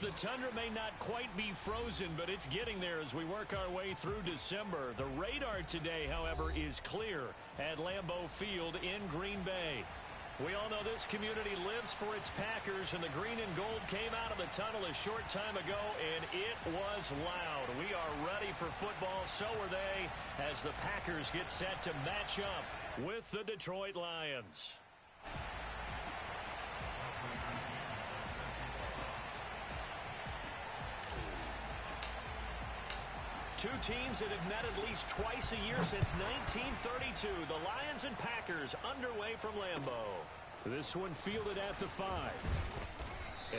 the tundra may not quite be frozen, but it's getting there as we work our way through December. The radar today, however, is clear at Lambeau Field in Green Bay. We all know this community lives for its Packers, and the green and gold came out of the tunnel a short time ago, and it was loud. We are ready for football, so are they, as the Packers get set to match up with the Detroit Lions. Two teams that have met at least twice a year since 1932. The Lions and Packers underway from Lambeau. This one fielded at the 5.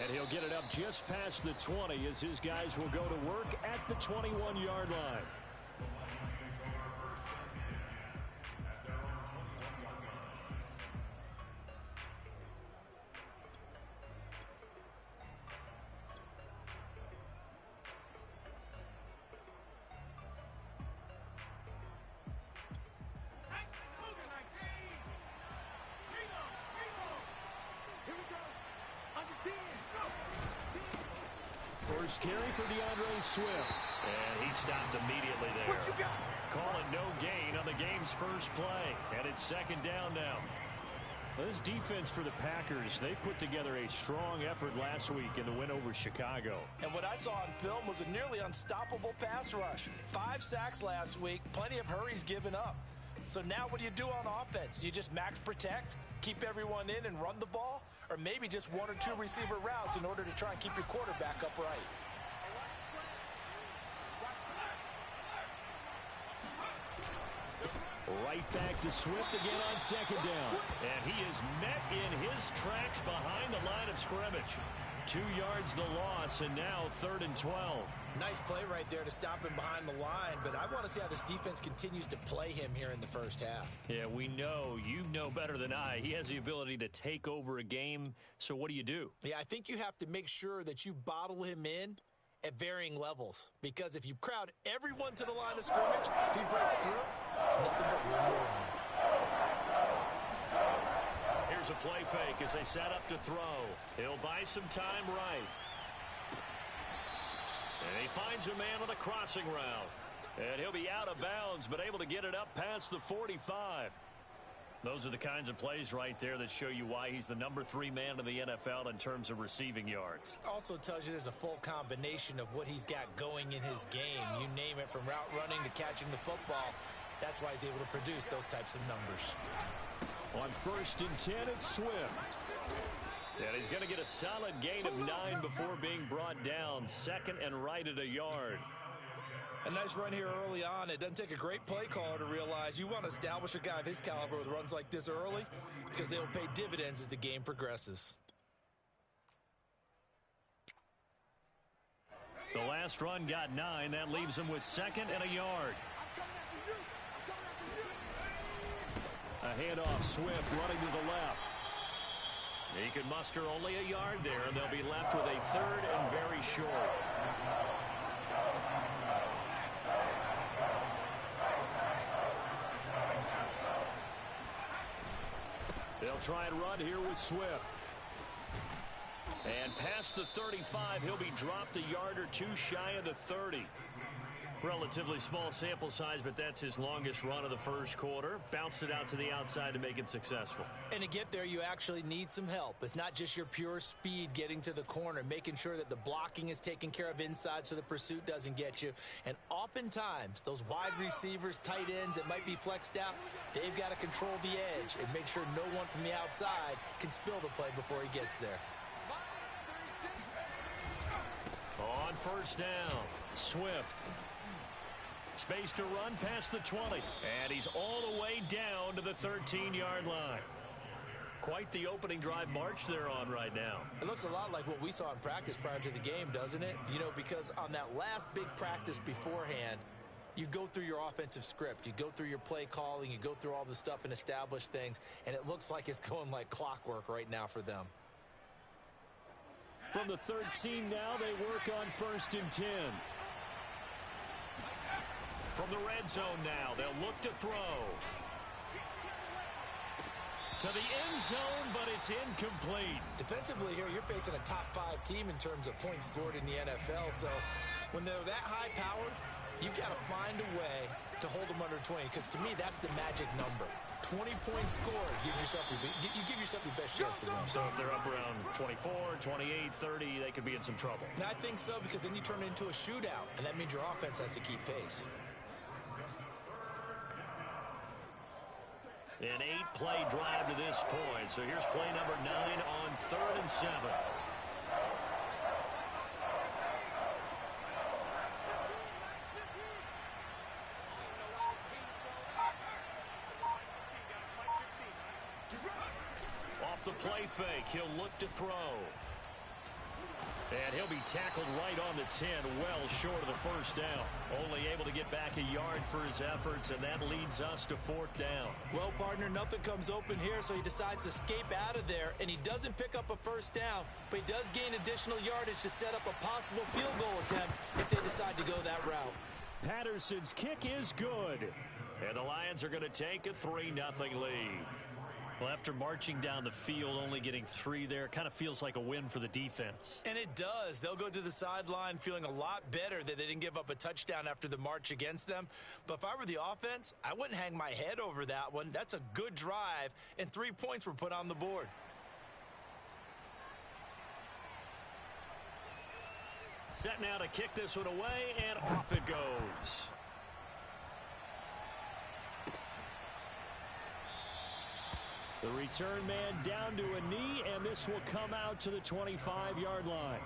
And he'll get it up just past the 20 as his guys will go to work at the 21-yard line. First carry for DeAndre Swift. And he stopped immediately there. What you got? Calling no gain on the game's first play. And it's second down now. This defense for the Packers, they put together a strong effort last week in the win over Chicago. And what I saw on film was a nearly unstoppable pass rush. 5 sacks last week, plenty of hurries given up. So now what do you do on offense? You just max protect, keep everyone in and run the ball? Or maybe just 1 or 2 receiver routes in order to try and keep your quarterback upright? Right back to Swift again on second down. And he is met in his tracks behind the line of scrimmage. 2 yards the loss, and now 3rd and 12. Nice play right there to stop him behind the line, but I want to see how this defense continues to play him here in the first half. Yeah, we know. You know better than I. He has the ability to take over a game, so what do? Yeah, I think you have to make sure that you bottle him in at varying levels, because if you crowd everyone to the line of scrimmage, if he breaks through, it's nothing but room to run. Here's a play fake as they set up to throw. He'll buy some time right. And he finds a man on a crossing route. And he'll be out of bounds, but able to get it up past the 45. Those are the kinds of plays right there that show you why he's the number 3 man in the NFL in terms of receiving yards. Also tells you there's a full combination of what he's got going in his game. You name it, from route running to catching the football. That's why he's able to produce those types of numbers. On 1st and 10, it's Swift. And he's going to get a solid gain of 9 before being brought down. 2nd and right at a yard. A nice run here early on. It doesn't take a great play caller to realize you want to establish a guy of his caliber with runs like this early, because they will pay dividends as the game progresses. The last run got 9. That leaves him with 2nd and a yard. A handoff, Swift running to the left. He can muster only a yard there, and they'll be left with a 3rd and very short. They'll try and run here with Swift. And past the 35, he'll be dropped a yard or 2 shy of the 30. Relatively small sample size, but that's his longest run of the first quarter. Bounced it out to the outside to make it successful. And to get there, you actually need some help. It's not just your pure speed getting to the corner, making sure that the blocking is taken care of inside so the pursuit doesn't get you. And oftentimes, those wide receivers, tight ends that might be flexed out, they've got to control the edge and make sure no one from the outside can spill the play before he gets there. On 1st down, Swift. Space to run past the 20. And he's all the way down to the 13-yard line. Quite the opening drive march they're on right now. It looks a lot like what we saw in practice prior to the game, doesn't it? You know, because on that last big practice beforehand, you go through your offensive script. You go through your play calling. You go through all the stuff and establish things. And it looks like it's going like clockwork right now for them. From the 13 now, they work on 1st and 10. From the red zone now, they'll look to throw. To the end zone, but it's incomplete. Defensively here, you're facing a top 5 team in terms of points scored in the NFL. So when they're that high powered, you've got to find a way to hold them under 20, because to me, that's the magic number. 20 points scored, you give yourself your best chance to win. So if they're up around 24, 28, 30, they could be in some trouble. I think so, because then you turn it into a shootout, and that means your offense has to keep pace. An 8-play drive to this point. So here's play number 9 on 3rd and 7. Off the play fake, he'll look to throw. And he'll be tackled right on the 10, well short of the first down. Only able to get back a yard for his efforts, and that leads us to 4th down. Well, partner, nothing comes open here, so he decides to escape out of there, and he doesn't pick up a first down, but he does gain additional yardage to set up a possible field goal attempt if they decide to go that route. Patterson's kick is good, and the Lions are going to take a 3-0 lead. Well, after marching down the field, only getting 3 there, kind of feels like a win for the defense. And it does. They'll go to the sideline feeling a lot better that they didn't give up a touchdown after the march against them. But if I were the offense, I wouldn't hang my head over that one. That's a good drive, and 3 points were put on the board. Set now to kick this one away, and off it goes. The return man down to a knee, and this will come out to the 25-yard line.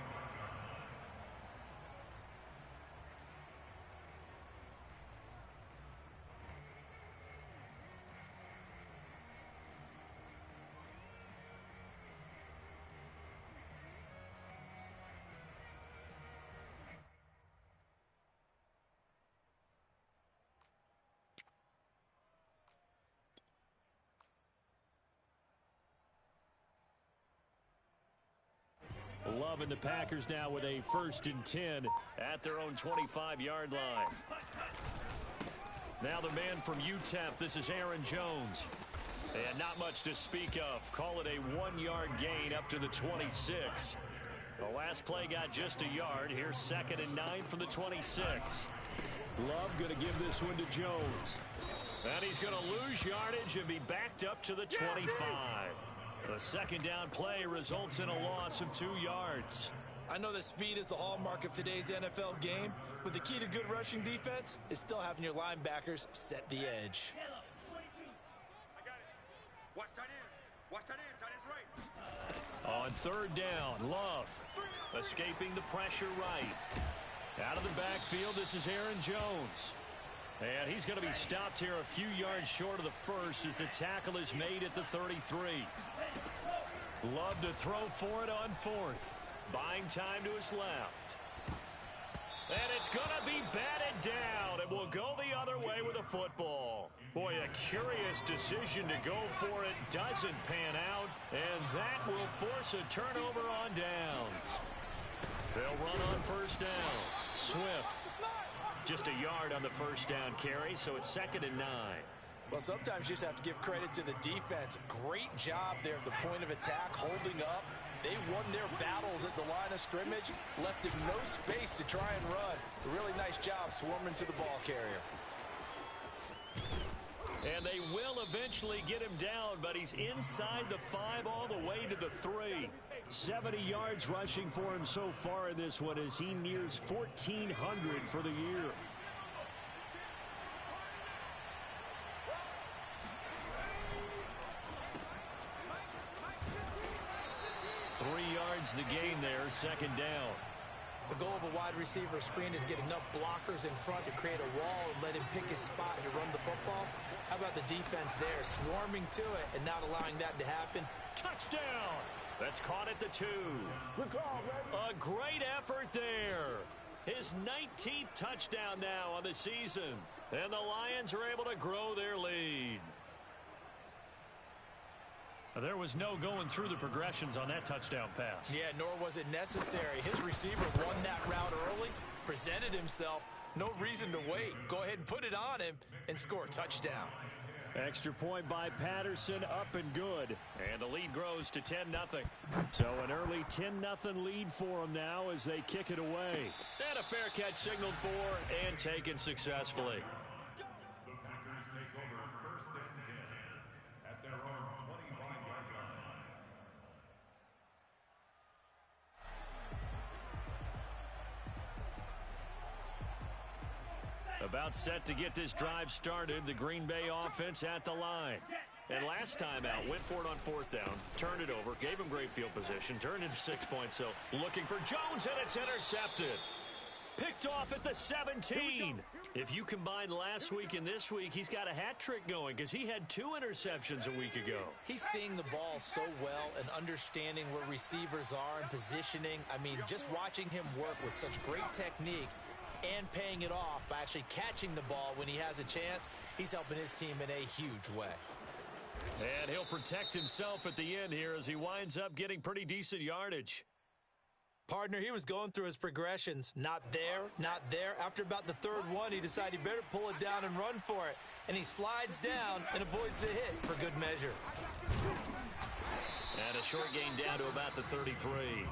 Loving the Packers now with a 1st and 10 at their own 25-yard line. Now the man from UTEP, this is Aaron Jones. And not much to speak of. Call it a 1-yard gain up to the 26. The last play got just a yard. Here's 2nd and 9 from the 26. Love going to give this one to Jones. And he's going to lose yardage and be backed up to the 25. The 2nd down play results in a loss of 2 yards. I know that speed is the hallmark of today's NFL game, but the key to good rushing defense is still having your linebackers set the edge. I got it. Watch tight end. Watch tight end. Tight end's right. On 3rd down, Love escaping the pressure right. Out of the backfield, this is Aaron Jones. And he's going to be stopped here a few yards short of the first as the tackle is made at the 33. Love to throw for it on 4th. Buying time to his left. And it's going to be batted down. It will go the other way with a football. Boy, a curious decision to go for it. Doesn't pan out. And that will force a turnover on downs. They'll run on 1st down. Swift. Just a yard on the 1st down carry, so it's 2nd and 9. Well, sometimes you just have to give credit to the defense. Great job there at the point of attack, holding up. They won their battles at the line of scrimmage, left him no space to try and run. A really nice job swarming to the ball carrier. And they will eventually get him down, but he's inside the 5 all the way to the 3. 70 yards rushing for him so far in this one as he nears 1,400 for the year. Three yards the gain there, 2nd down. The goal of a wide receiver screen is get enough blockers in front to create a wall and let him pick his spot to run the football. How about the defense there, swarming to it and not allowing that to happen? Touchdown! That's caught at the 2. Good call, baby. A great effort there. His 19th touchdown now on the season. And the Lions are able to grow their lead. There was no going through the progressions on that touchdown pass. Yeah, nor was it necessary. His receiver won that route early, presented himself. No reason to wait. Go ahead and put it on him and score a touchdown. Extra point by Patterson, up and good. And the lead grows to 10-0. So an early 10-0 lead for them now as they kick it away. And a fair catch signaled for and taken successfully. The Packers take over first and 10 at their own 25-yard line. About set to get this drive started. The Green Bay offense at the line. And last time out, went for it on fourth down, turned it over, gave him great field position, turned into 6 points. So looking for Jones, and it's intercepted. Picked off at the 17. If you combine last week and this week, he's got a hat trick going because he had 2 interceptions a week ago. He's seeing the ball so well and understanding where receivers are and positioning. I mean, just watching him work with such great technique and paying it off by actually catching the ball when he has a chance, he's helping his team in a huge way. And he'll protect himself at the end here as he winds up getting pretty decent yardage. Partner, he was going through his progressions. Not there, not there. After about the third one, he decided he better pull it down and run for it. And he slides down and avoids the hit for good measure. And a short gain down to about the 33.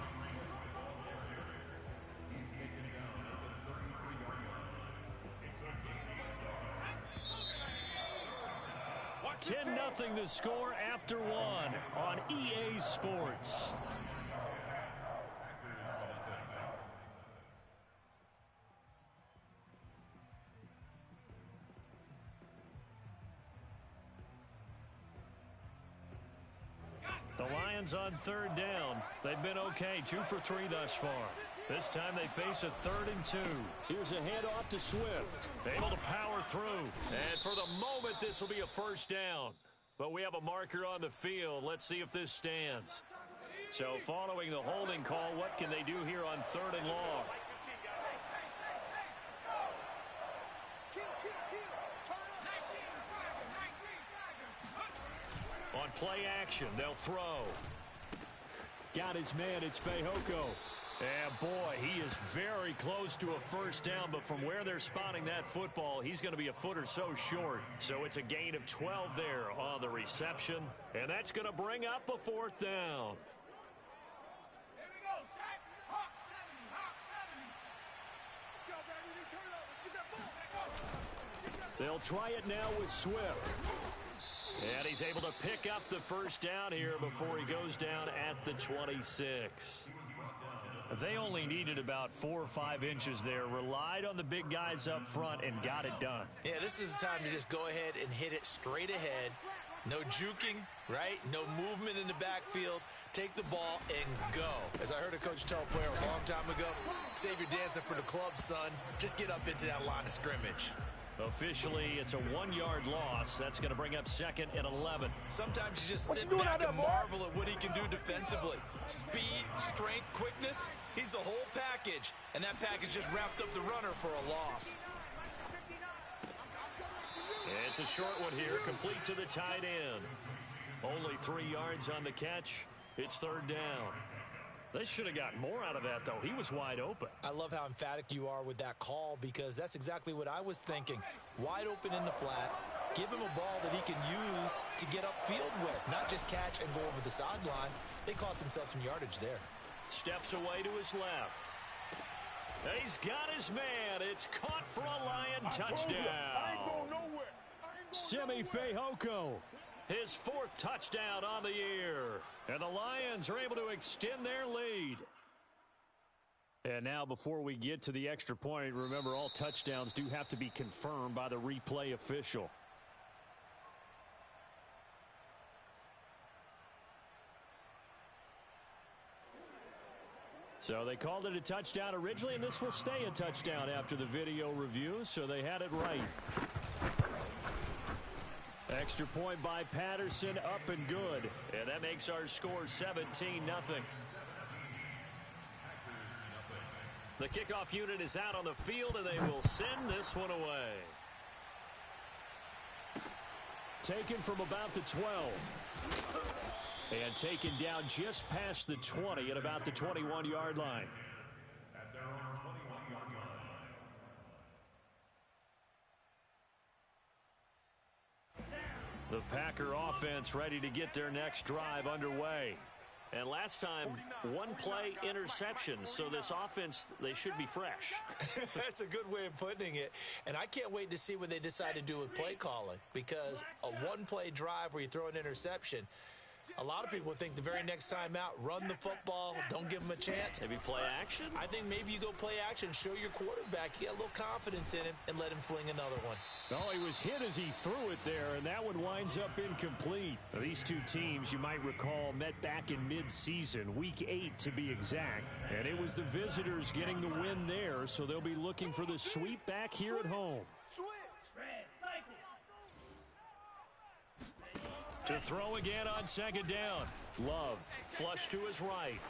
10-0 the score after one on EA Sports. The Lions on third down. They've been okay, 2 for 3 thus far. This time they face a 3rd and 2. Here's a handoff to Swift. Able to power through. And for the moment, this will be a first down. But we have a marker on the field. Let's see if this stands. So following the holding call, what can they do here on 3rd and long? On play action, they'll throw. Got his man, it's Fehoko. And boy, he is very close to a first down, but from where they're spotting that football, he's going to be a foot or so short. So it's a gain of 12 there on the reception, and that's going to bring up a 4th down. They'll try it now with Swift. And he's able to pick up the first down here before he goes down at the 26. They only needed about 4 or 5 inches there, relied on the big guys up front, and got it done. Yeah, this is the time to just go ahead and hit it straight ahead. No juking, right? No movement in the backfield. Take the ball and go. As I heard a coach tell a player a long time ago, save your dancing for the club, son. Just get up into that line of scrimmage. Officially, it's a 1-yard loss. That's going to bring up 2nd and 11. Sometimes you just sit back and marvel at what he can do defensively. Speed, strength, quickness, he's the whole package. And that package just wrapped up the runner for a loss. It's a short one here, complete to the tight end. Only 3 yards on the catch. It's 3rd down. They should have gotten more out of that, though. He was wide open. I love how emphatic you are with that call because that's exactly what I was thinking. Wide open in the flat. Give him a ball that he can use to get upfield with, not just catch and go over the sideline. They cost themselves some yardage there. Steps away to his left. He's got his man. It's caught for a Lion touchdown. I ain't going nowhere. Simi Fehoko. His 4th touchdown on the year. And the Lions are able to extend their lead. And now before we get to the extra point, remember all touchdowns do have to be confirmed by the replay official. So they called it a touchdown originally, and this will stay a touchdown after the video review, so they had it right. Extra point by Patterson, up and good. And that makes our score 17-0. The kickoff unit is out on the field, and they will send this one away. Taken from about the 12. And taken down just past the 20 at about the 21-yard line. At their own 21-yard line. The Packer offense ready to get their next drive underway. And last time, one play interception. So this offense, they should be fresh. That's a good way of putting it. And I can't wait to see what they decide to do with play calling, because a one-play drive where you throw an interception, a lot of people think the very next time out, run the football, don't give them a chance. Maybe play action? I think maybe you go play action, show your quarterback you got a little confidence in him, and let him fling another one. Oh, he was hit as he threw it there, and that one winds up incomplete. Now, these two teams, you might recall, met back in mid-season, Week 8 to be exact. And it was the visitors getting the win there, so they'll be looking for the sweep back here at home. To throw again on second down. Love, flush to his right.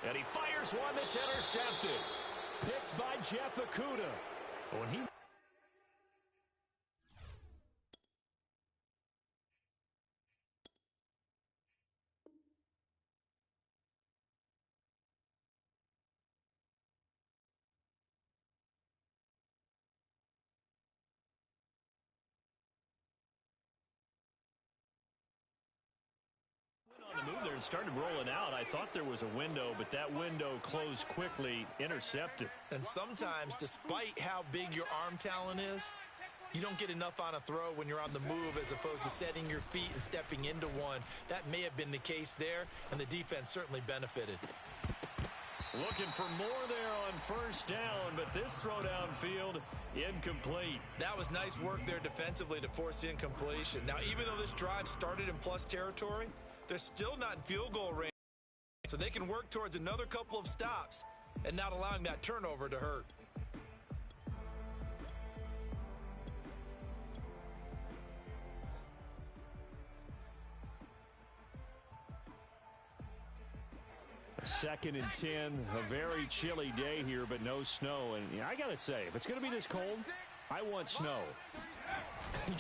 And he fires one that's intercepted. Picked by Jeff Okudah. When he... on the move there and started rolling out. I thought there was a window, but that window closed quickly, intercepted. And sometimes, despite how big your arm talent is, you don't get enough on a throw when you're on the move as opposed to setting your feet and stepping into one. That may have been the case there, and the defense certainly benefited. Looking for more there on first down, but this throw downfield, incomplete. That was nice work there defensively to force the incompletion. Now, even though this drive started in plus territory, they're still not in field goal range, so they can work towards another couple of stops and not allowing that turnover to hurt. Second and 10, a very chilly day here, but no snow. And I got to say, if it's going to be this cold, I want snow.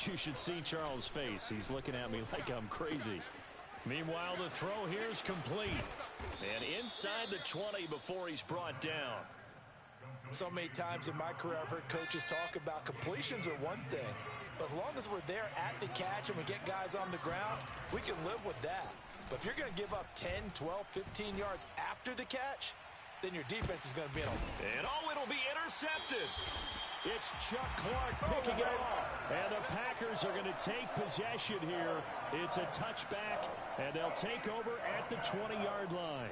You should see Charles' face. He's looking at me like I'm crazy. Meanwhile, the throw here is complete. And inside the 20 before he's brought down. So many times in my career, I've heard coaches talk about completions are one thing. But as long as we're there at the catch and we get guys on the ground, we can live with that. But if you're going to give up 10, 12, 15 yards after the catch, then your defense is going to be in a... And oh, it'll be intercepted. It's Chuck Clark picking it off. And the Packers are going to take possession here. It's a touchback, and they'll take over at the 20-yard line.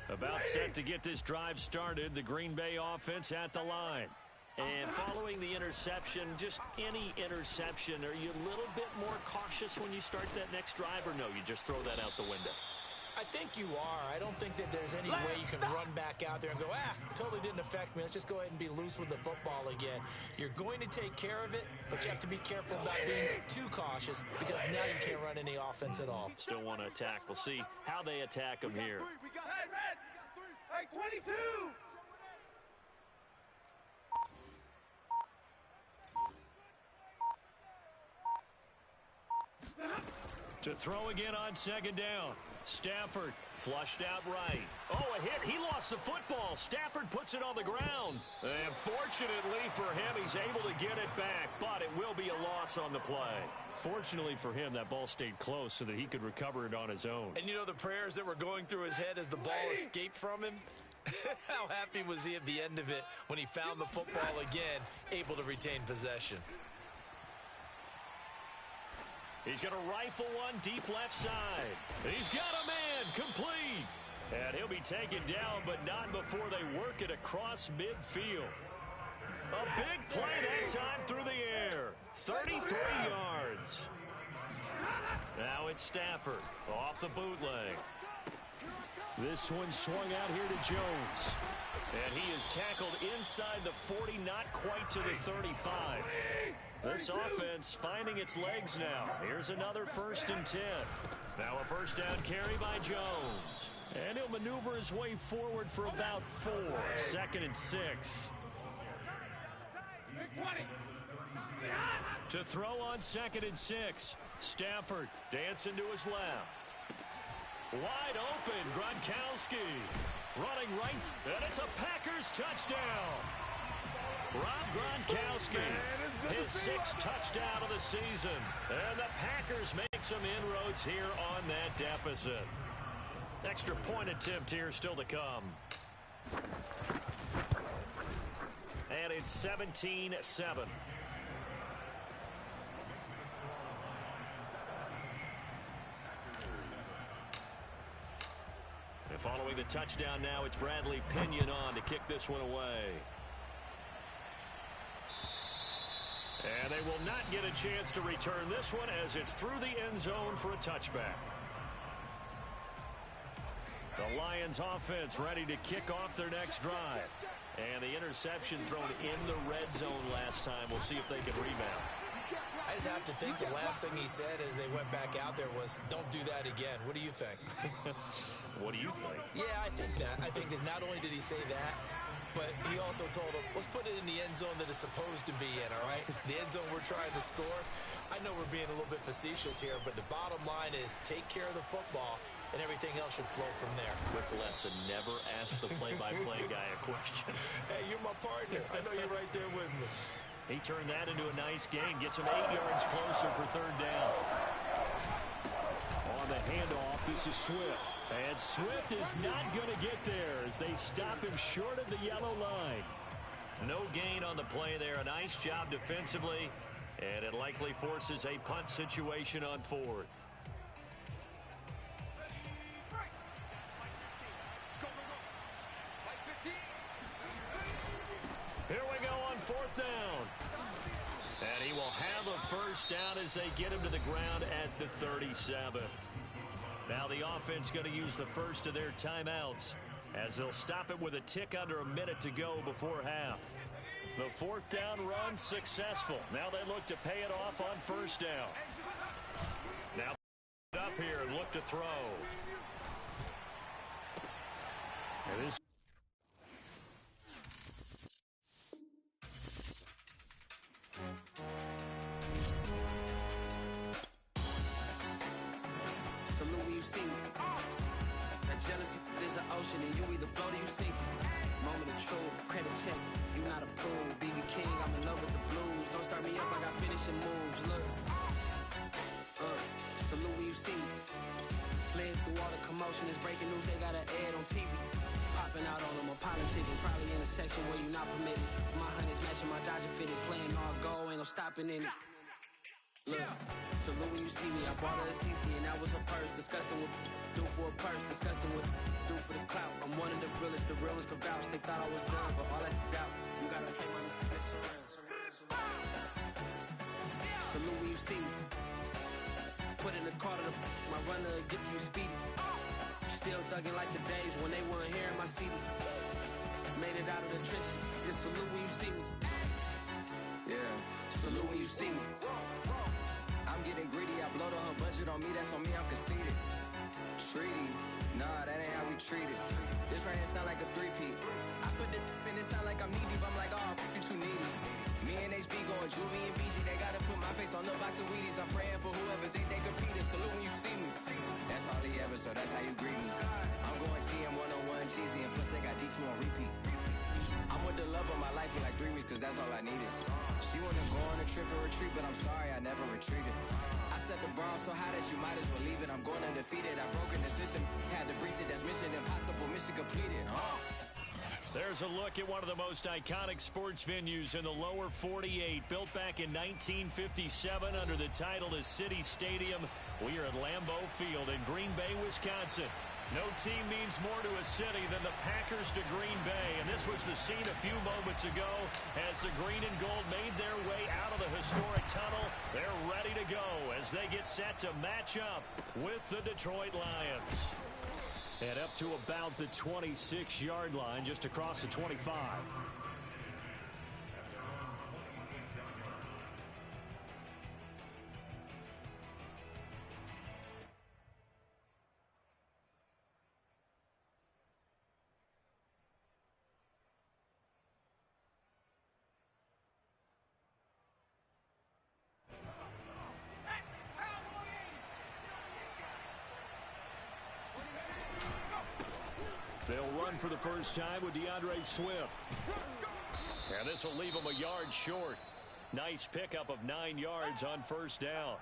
About set to get this drive started, the Green Bay offense at the line. And following the interception, just any interception, are you a little bit more cautious when you start that next drive, or no, you just throw that out the window? I think you are. I don't think that there's any way you can run back out there and go, totally didn't affect me. Let's just go ahead and be loose with the football again. You're going to take care of it, but you have to be careful about being too cautious, because now you can't run any offense at all. Still want to attack. We'll see how they attack them here. Hey, 22! To throw again on second down. Stafford flushed out right. Oh, a hit. He lost the football. Stafford puts it on the ground. And fortunately for him, he's able to get it back, but it will be a loss on the play. Fortunately for him, that ball stayed close so that he could recover it on his own. And you know the prayers that were going through his head as the ball escaped from him? How happy was he at the end of it when he found the football again, able to retain possession? He's going to rifle one deep left side. He's got a man, complete. And he'll be taken down, but not before they work it across midfield. A big play that time through the air. 33 yards. Now it's Stafford off the bootleg. This one swung out here to Jones. And he is tackled inside the 40, not quite to the 35. This offense finding its legs now. Here's another 1st and 10. Now a first down carry by Jones. And he'll maneuver his way forward for about 4. 2nd and 6. To throw on 2nd and 6. Stafford dancing to his left. Wide open, Gronkowski. Running right, and it's a Packers touchdown. Rob Gronkowski, his 6th touchdown of the season. And the Packers make some inroads here on that deficit. Extra point attempt here still to come. And it's 17-7. And following the touchdown now, it's Bradley Pinion on to kick this one away. And they will not get a chance to return this one as it's through the end zone for a touchback. The Lions offense ready to kick off their next drive. And the interception thrown in the red zone last time. We'll see if they can rebound. I just have to think the last thing he said as they went back out there was, don't do that again. What do you think? What do you think? Yeah, I think that. I think that not only did he say that, but he also told him, let's put it in the end zone that it's supposed to be in, all right? The end zone we're trying to score. I know we're being a little bit facetious here, but the bottom line is take care of the football, and everything else should flow from there. Quick lesson, never ask the play-by-play guy a question. Hey, you're my partner. I know you're right there with me. He turned that into a nice gain, gets him 8 yards closer for 3rd down. On the handoff, this is Swift. And Swift is not going to get there as they stop him short of the yellow line. No gain on the play there. A nice job defensively, and it likely forces a punt situation on 4th. Here we go on 4th down. And he will have a first down as they get him to the ground at the 37. Now the offense going to use the first of their timeouts as they'll stop it with a tick under a minute to go before half. The 4th down run successful. Now they look to pay it off on 1st down. Now up here and look to throw. It is. Salute when you see me. That jealousy is an ocean and you either float or you sink. Moment of truth, credit check, you not approved. BB King, I'm in love with the blues. Don't start me up, I got finishing moves. Look, salute when you see me. Slid through all the commotion, it's breaking news, they got an ad on TV. Popping out on them, I'm politicking, probably in a section where you not permitted. My honey's matching my Dodger fitted, playing all go, ain't no stopping in it. Look, salute when you see me. I bought her a CC and that was her purse. Disgusting with do for a purse. Disgusting with do for the clout. I'm one of the realest. The real ones could vouch. They thought I was done, but all that doubt. You gotta play my next around. Salute when you see me. Put in the car to my runner gets you speedy. Still thugging like the days when they weren't here in my CD. Made it out of the trenches. Just salute when you see me. Yeah, salute when you see me. I'm getting greedy, I blow the whole budget on me, that's on me, I'm conceited. Treaty, nah, that ain't how we treat it. This right here sound like a three-peat. I put the in it sound like I'm knee deep, I'm like, oh, you too needy. Me and HB going Juvie and BG, they gotta put my face on the box of Wheaties. I'm praying for whoever think they competed, salute when you see me. That's all he ever, so that's how you greet me. I'm going TM 101 cheesy, and plus they got D2 on repeat. I'm with the love of my life for like 3 weeks, cause that's all I needed. She wanna go on a trip and retreat, but I'm sorry, I never retreated. I set the bar so high that you might as well leave it. I'm going undefeated, I broken the system, had to breach it, that's mission impossible, mission completed. There's a look at one of the most iconic sports venues in the lower 48, built back in 1957 under the title of City Stadium. We are at Lambeau Field in Green Bay, Wisconsin. No team means more to a city than the Packers to Green Bay, and this was the scene a few moments ago as the green and gold made their way out of the historic tunnel. They're ready to go as they get set to match up with the Detroit Lions. And up to about the 26-yard line, just across the 25. They'll run for the first time with DeAndre Swift. And this will leave them a yard short. Nice pickup of 9 yards on first down.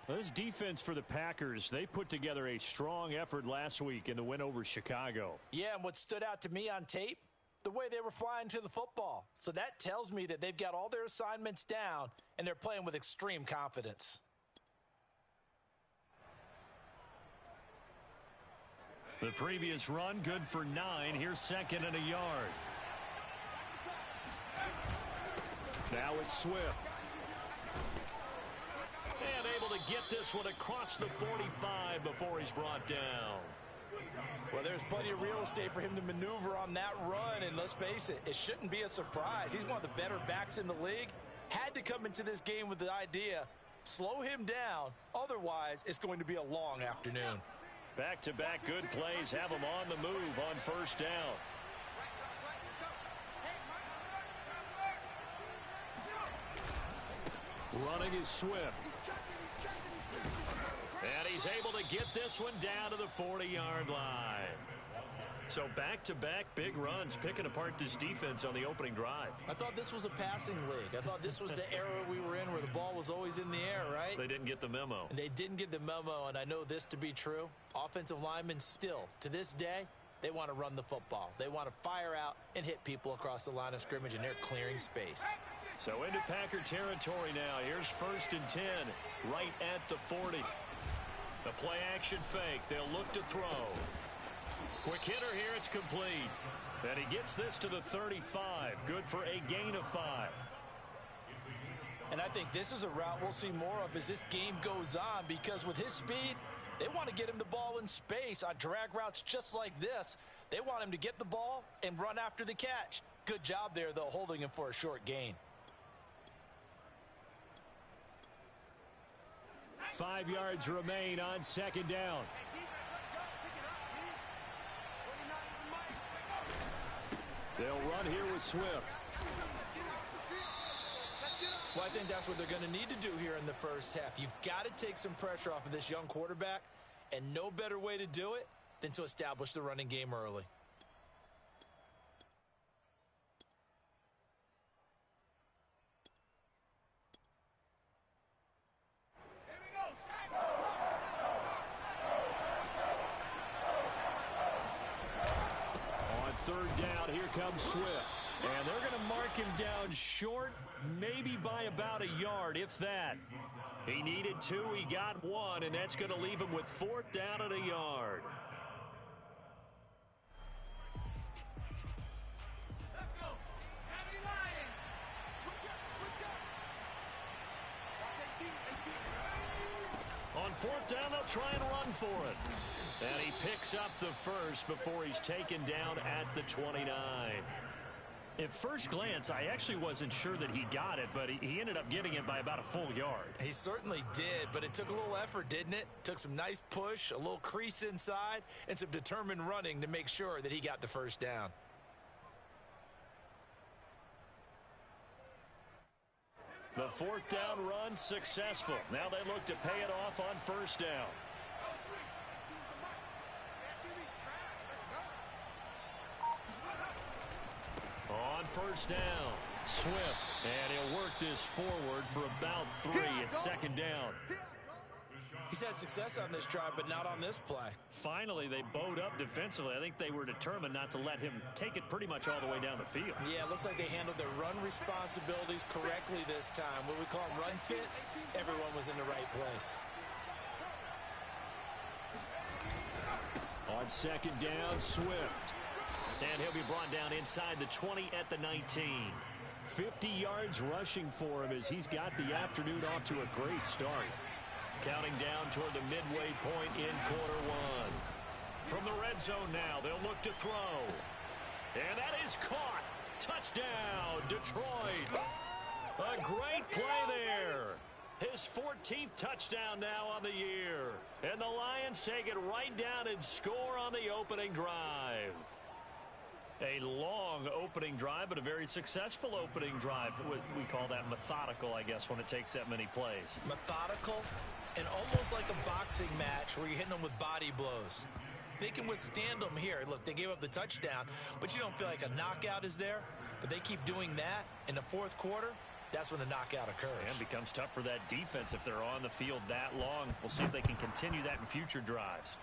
Well, this defense for the Packers, they put together a strong effort last week in the win over Chicago. Yeah, and what stood out to me on tape, the way they were flying to the football. So that tells me that they've got all their assignments down, and they're playing with extreme confidence. The previous run, good for 9. Here's second and a yard. Now it's Swift. And able to get this one across the 45 before he's brought down. Well, there's plenty of real estate for him to maneuver on that run, and let's face it, it shouldn't be a surprise. He's one of the better backs in the league. Had to come into this game with the idea, slow him down, otherwise it's going to be a long afternoon. Back-to-back good plays have him on the move on first down. Running is Swift. And he's able to get this one down to the 40-yard line. So back-to-back big runs, picking apart this defense on the opening drive. I thought this was a passing league. I thought this was the era we were in where the ball was always in the air, right? They didn't get the memo. And they didn't get the memo, and I know this to be true. Offensive linemen still, to this day, they want to run the football. They want to fire out and hit people across the line of scrimmage, and they're clearing space. So into Packer territory now. Here's first and 10, right at the 40. The play-action fake. They'll look to throw. Quick hitter here. It's complete. And he gets this to the 35. Good for a gain of 5. And I think this is a route we'll see more of as this game goes on, because with his speed, they want to get him the ball in space on drag routes just like this. They want him to get the ball and run after the catch. Good job there, though, holding him for a short gain. 5 yards remain on second down. They'll run here with Swift. Well, I think that's what they're going to need to do here in the first half. You've got to take some pressure off of this young quarterback, and no better way to do it than to establish the running game early. Third down, here comes Swift. And they're going to mark him down short, maybe by about a yard, if that. He needed 2, he got 1, and that's going to leave him with 4th down and a yard. Let's go. 70 Lions. Switch up. Watch 18. On 4th down, they'll try and run for it. And he picks up the first before he's taken down at the 29. At first glance, I actually wasn't sure that he got it, but he ended up getting it by about a full yard. He certainly did, but it took a little effort, didn't it? Took some nice push, a little crease inside, and some determined running to make sure that he got the first down. The 4th down run successful. Now they look to pay it off on first down. On first down, Swift, and he'll work this forward for about 3 at second down. He's had success on this drive, but not on this play. Finally, they bowed up defensively. I think they were determined not to let him take it pretty much all the way down the field. Yeah, it looks like they handled their run responsibilities correctly this time. What we call them run fits, everyone was in the right place. On second down, Swift. And he'll be brought down inside the 20 at the 19. 50 yards rushing for him as he's got the afternoon off to a great start. Counting down toward the midway point in quarter 1. From the red zone now, they'll look to throw. And that is caught. Touchdown, Detroit. A great play there. His 14th touchdown now on the year. And the Lions take it right down and score on the opening drive. A long opening drive, but a very successful opening drive. We call that methodical, I guess, when it takes that many plays. Methodical and almost like a boxing match where you're hitting them with body blows. They can withstand them here. Look, they gave up the touchdown, but you don't feel like a knockout is there. But they keep doing that in the fourth quarter. That's when the knockout occurs. And becomes tough for that defense if they're on the field that long. We'll see if they can continue that in future drives.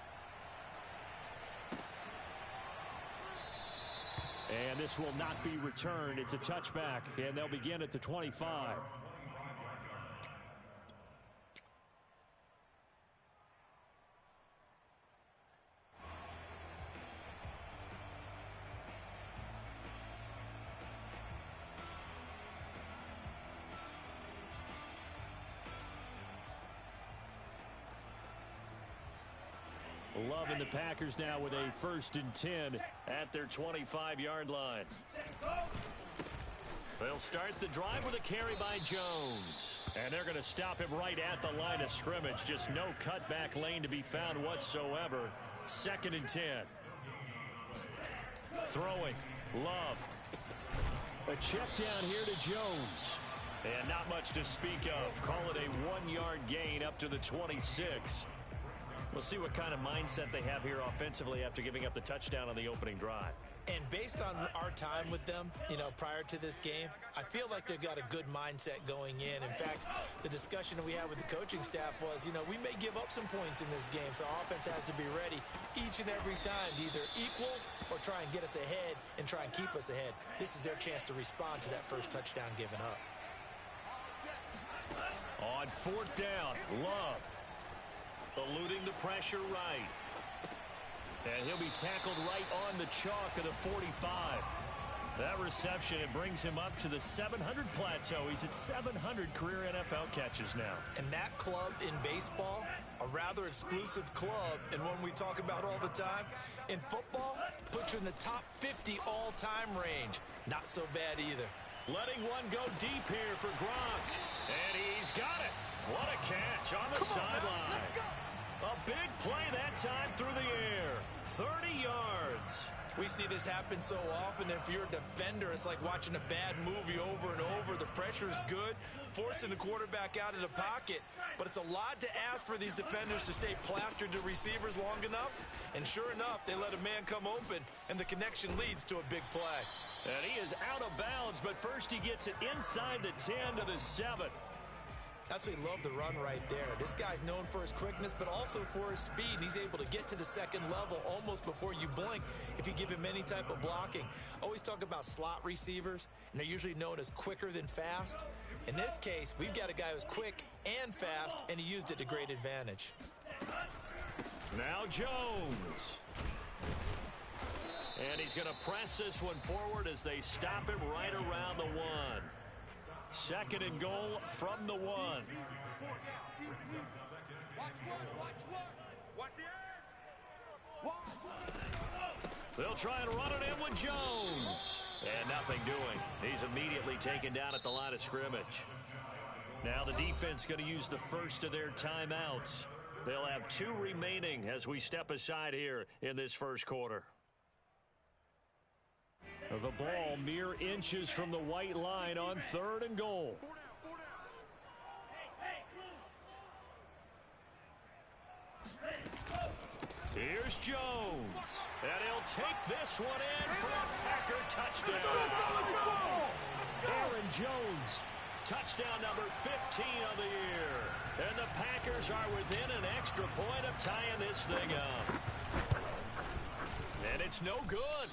And this will not be returned. It's a touchback, and they'll begin at the 25. Love in the Packers now with a 1st and 10 at their 25-yard line. They'll start the drive with a carry by Jones. And they're going to stop him right at the line of scrimmage. Just no cutback lane to be found whatsoever. 2nd and 10. Throwing. Love. A check down here to Jones. And not much to speak of. Call it a 1-yard gain up to the 26. We'll see what kind of mindset they have here offensively after giving up the touchdown on the opening drive. And based on our time with them, prior to this game, I feel like they've got a good mindset going in. In fact, the discussion that we had with the coaching staff was, we may give up some points in this game, so our offense has to be ready each and every time to either equal or try and get us ahead and try and keep us ahead. This is their chance to respond to that first touchdown given up. On 4th down, Love. Eluding the pressure right. And he'll be tackled right on the chalk of the 45. That reception, it brings him up to the 700 plateau. He's at 700 career NFL catches now. And that club in baseball, a rather exclusive club, and one we talk about all the time. In football, puts you in the top 50 all-time range. Not so bad either. Letting one go deep here for Gronk. And he's got it. What a catch on the sideline. A big play that time through the air. 30 yards. We see this happen so often. If you're a defender, it's like watching a bad movie over and over. The pressure is good, forcing the quarterback out of the pocket. But it's a lot to ask for these defenders to stay plastered to receivers long enough. And sure enough, they let a man come open, and the connection leads to a big play. And he is out of bounds, but first he gets it inside the 10 to the 7. Absolutely love the run right there. This guy's known for his quickness, but also for his speed. And he's able to get to the second level almost before you blink if you give him any type of blocking. Always talk about slot receivers, and they're usually known as quicker than fast. In this case, we've got a guy who's quick and fast, and he used it to great advantage. Now Jones. And he's going to press this one forward as they stop him right around the 1. 2nd and goal from the 1. Watch the edge. They'll try and run it in with Jones. And nothing doing. He's immediately taken down at the line of scrimmage. Now the defense going to use the first of their timeouts. They'll have 2 remaining as we step aside here in this first quarter. The ball mere inches from the white line on 3rd and goal. Here's Jones. And he'll take this one in for a Packer touchdown. Aaron Jones, touchdown number 15 of the year. And the Packers are within an extra point of tying this thing up. And it's no good.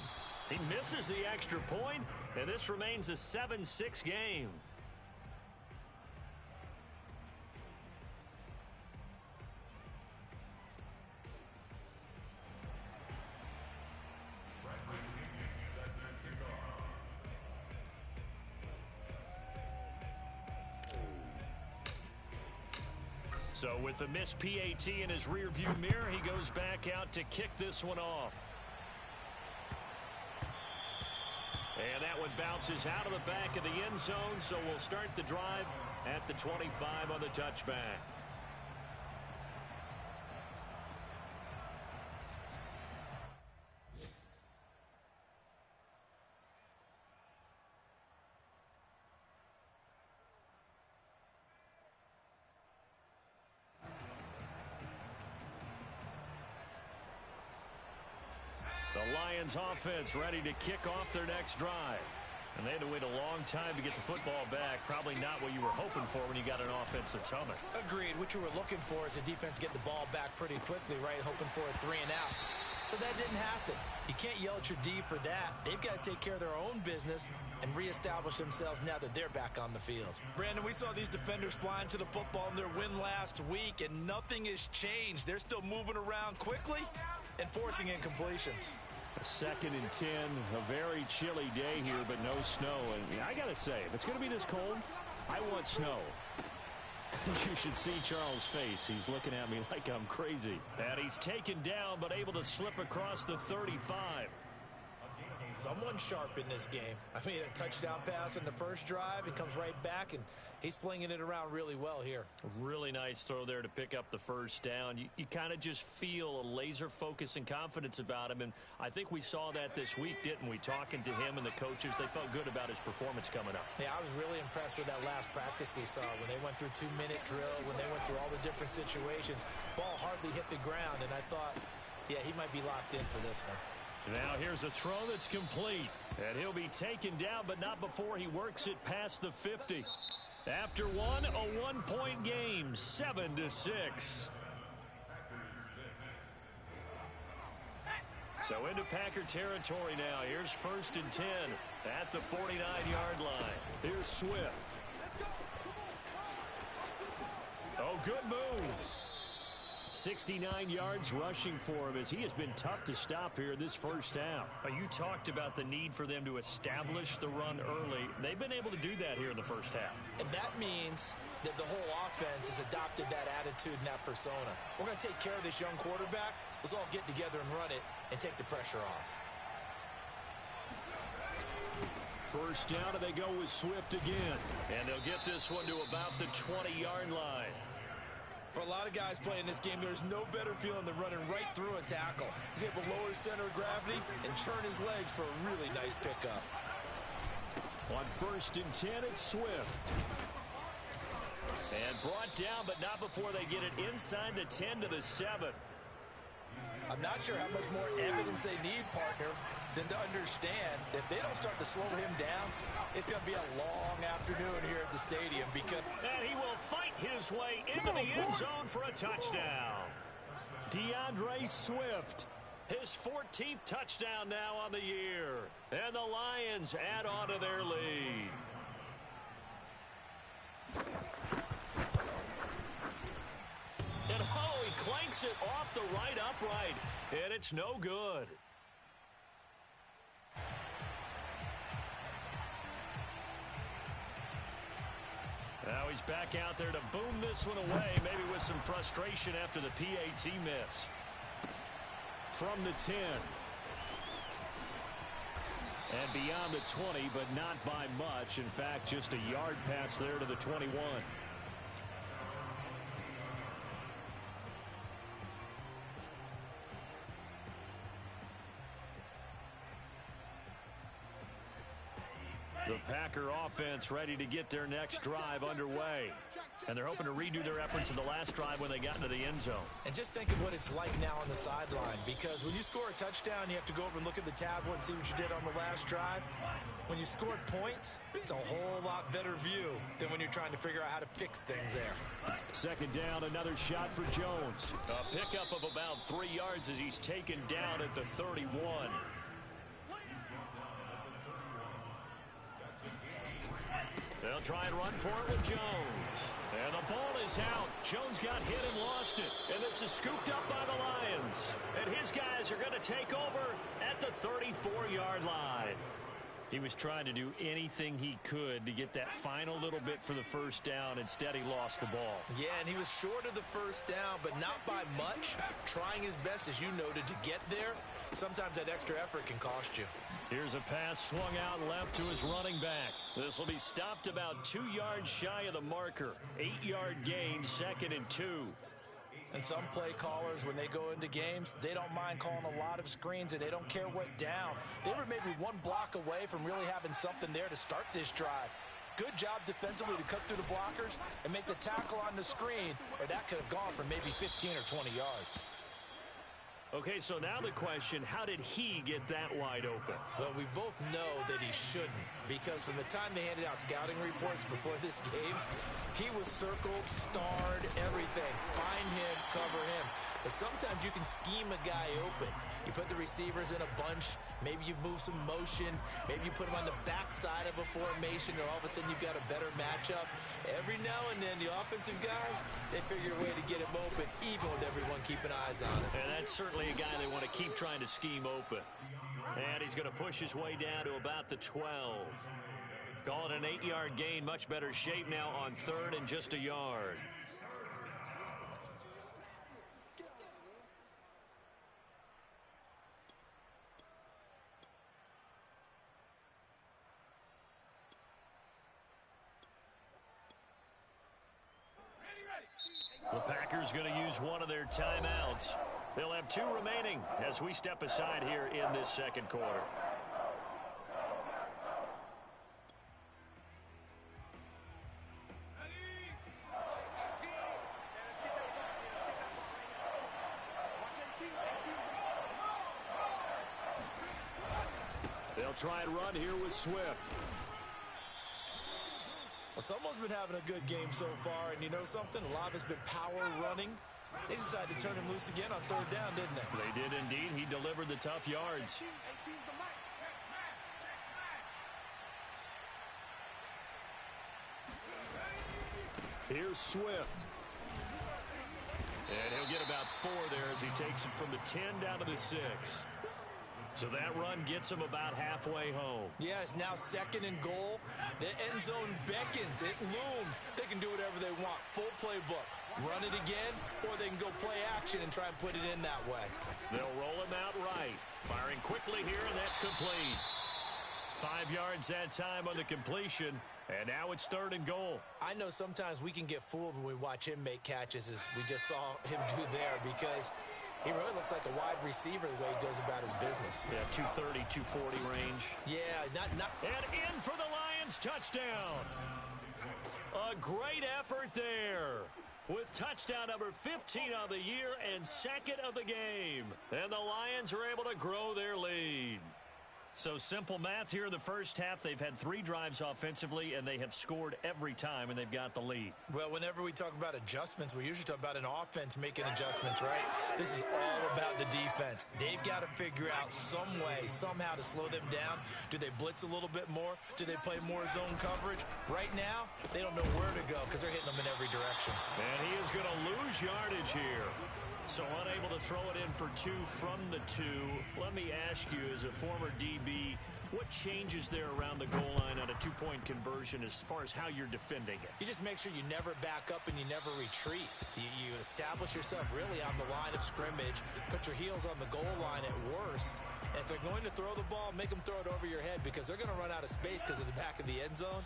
He misses the extra point, and this remains a 7-6 game. So with the missed PAT in his rearview mirror, he goes back out to kick this one off. And that one bounces out of the back of the end zone, so we'll start the drive at the 25 on the touchback. Lions offense ready to kick off their next drive. And they had to wait a long time to get the football back. Probably not what you were hoping for when you got an offense that's humming. Agreed. What you were looking for is a defense getting the ball back pretty quickly, right? Hoping for a 3 and out. So that didn't happen. You can't yell at your D for that. They've got to take care of their own business and reestablish themselves now that they're back on the field. Brandon, we saw these defenders flying to the football in their win last week, and nothing has changed. They're still moving around quickly and forcing incompletions. A 2nd and 10, a very chilly day here, but no snow. And I got to say, if it's going to be this cold, I want snow. You should see Charles' face. He's looking at me like I'm crazy. And he's taken down, but able to slip across the 35. Someone's sharp in this game. I mean, a touchdown pass in the first drive, and comes right back, and he's flinging it around really well here. Really nice throw there to pick up the first down. You kind of just feel a laser focus and confidence about him, and I think we saw that this week, didn't we? Talking to him and the coaches, they felt good about his performance coming up. Yeah, I was really impressed with that last practice we saw when they went through 2-minute drill, when they went through all the different situations. Ball hardly hit the ground, and I thought, yeah, he might be locked in for this one. Now here's a throw that's complete. And he'll be taken down, but not before he works it past the 50. After one, a 1-point game, 7-6. So into Packer territory now. Here's 1st and 10 at the 49-yard line. Here's Swift. Oh, good move. 69 yards rushing for him as he has been tough to stop here this first half. You talked about the need for them to establish the run early. They've been able to do that here in the first half. And that means that the whole offense has adopted that attitude and that persona. We're going to take care of this young quarterback. Let's all get together and run it and take the pressure off. First down, and they go with Swift again. And they'll get this one to about the 20-yard line. For a lot of guys playing this game, there's no better feeling than running right through a tackle. He's able to lower his center of gravity and churn his legs for a really nice pickup. On 1st and 10, it's Swift. And brought down, but not before they get it inside the 10 to the 7. I'm not sure how much more evidence they need, partner, than to understand that if they don't start to slow him down, it's going to be a long afternoon here at the stadium. And he will fight his way into the end zone for a touchdown. DeAndre Swift, his 14th touchdown now on the year. And the Lions add on to their lead. And he clanks it off the right upright, and it's no good. Now he's back out there to boom this one away, maybe with some frustration after the PAT miss. From the 10. And beyond the 20, but not by much. In fact, just a yard pass there to the 21. The Packer offense ready to get their next drive underway. And they're hoping to redo their efforts in the last drive when they got into the end zone. And just think of what it's like now on the sideline, because when you score a touchdown, you have to go over and look at the tablet and see what you did on the last drive. When you scored points, it's a whole lot better view than when you're trying to figure out how to fix things there. 2nd down, another shot for Jones. A pickup of about 3 yards as he's taken down at the 31. They'll try and run for it with Jones. And the ball is out. Jones got hit and lost it. And this is scooped up by the Lions. And his guys are going to take over at the 34-yard line. He was trying to do anything he could to get that final little bit for the first down. Instead, he lost the ball. Yeah, and he was short of the first down, but not by much. Trying his best, as you noted, to get there. Sometimes that extra effort can cost you. Here's a pass swung out left to his running back. This will be stopped about 2 yards shy of the marker. 8-yard gain, 2nd and 2. And some play callers, when they go into games, they don't mind calling a lot of screens, and they don't care what down. They were maybe one block away from really having something there to start this drive. Good job defensively to cut through the blockers and make the tackle on the screen, or that could have gone for maybe 15 or 20 yards. Okay, so now the question, how did he get that wide open? Well, we both know that he shouldn't, because from the time they handed out scouting reports before this game, he was circled, starred, everything. Find him, cover him. But sometimes you can scheme a guy open. You put the receivers in a bunch. Maybe you move some motion. Maybe you put them on the backside of a formation, or all of a sudden you've got a better matchup. Every now and then, the offensive guys, they figure a way to get him open, even with everyone keeping eyes on him. And that's certainly a guy they want to keep trying to scheme open. And he's going to push his way down to about the 12. Call it an 8-yard gain. Much better shape now on 3rd and just a yard. The Packers going to use one of their timeouts. They'll have 2 remaining as we step aside here in this second quarter. They'll try and run here with Swift. Well, someone's been having a good game so far, and you know something? A lot of it's been power running. They decided to turn him loose again on 3rd down, didn't they? They did indeed. He delivered the tough yards. Here's Swift. And he'll get about 4 there as he takes it from the 10 down to the 6. So that run gets him about halfway home. Yeah, it's now 2nd and goal. The end zone beckons. It looms. They can do whatever they want. Full playbook. Run it again, or they can go play action and try and put it in that way. They'll roll him out right. Firing quickly here, and that's complete. 5 yards that time on the completion, and now it's 3rd and goal. I know sometimes we can get fooled when we watch him make catches, as we just saw him do there, because he really looks like a wide receiver the way he goes about his business. Yeah, 230, 240 range. Yeah, not. And in for the Lions, touchdown. A great effort there, with touchdown number 15 of the year and 2nd of the game. And the Lions are able to grow their lead. So simple math here in the first half. They've had 3 drives offensively, and they have scored every time, and they've got the lead. Well, whenever we talk about adjustments, we usually talk about an offense making adjustments, right? This is all about the defense. They've got to figure out some way, somehow to slow them down. Do they blitz a little bit more? Do they play more zone coverage? Right now, they don't know where to go because they're hitting them in every direction. And he is going to lose yardage here. So unable to throw it in for 2 from the 2. Let me ask you, as a former DB, what changes there around the goal line on a 2-point conversion as far as how you're defending it? You just make sure you never back up and you never retreat. You establish yourself really on the line of scrimmage, put your heels on the goal line at worst. And if they're going to throw the ball, make them throw it over your head, because they're going to run out of space because of the back of the end zone.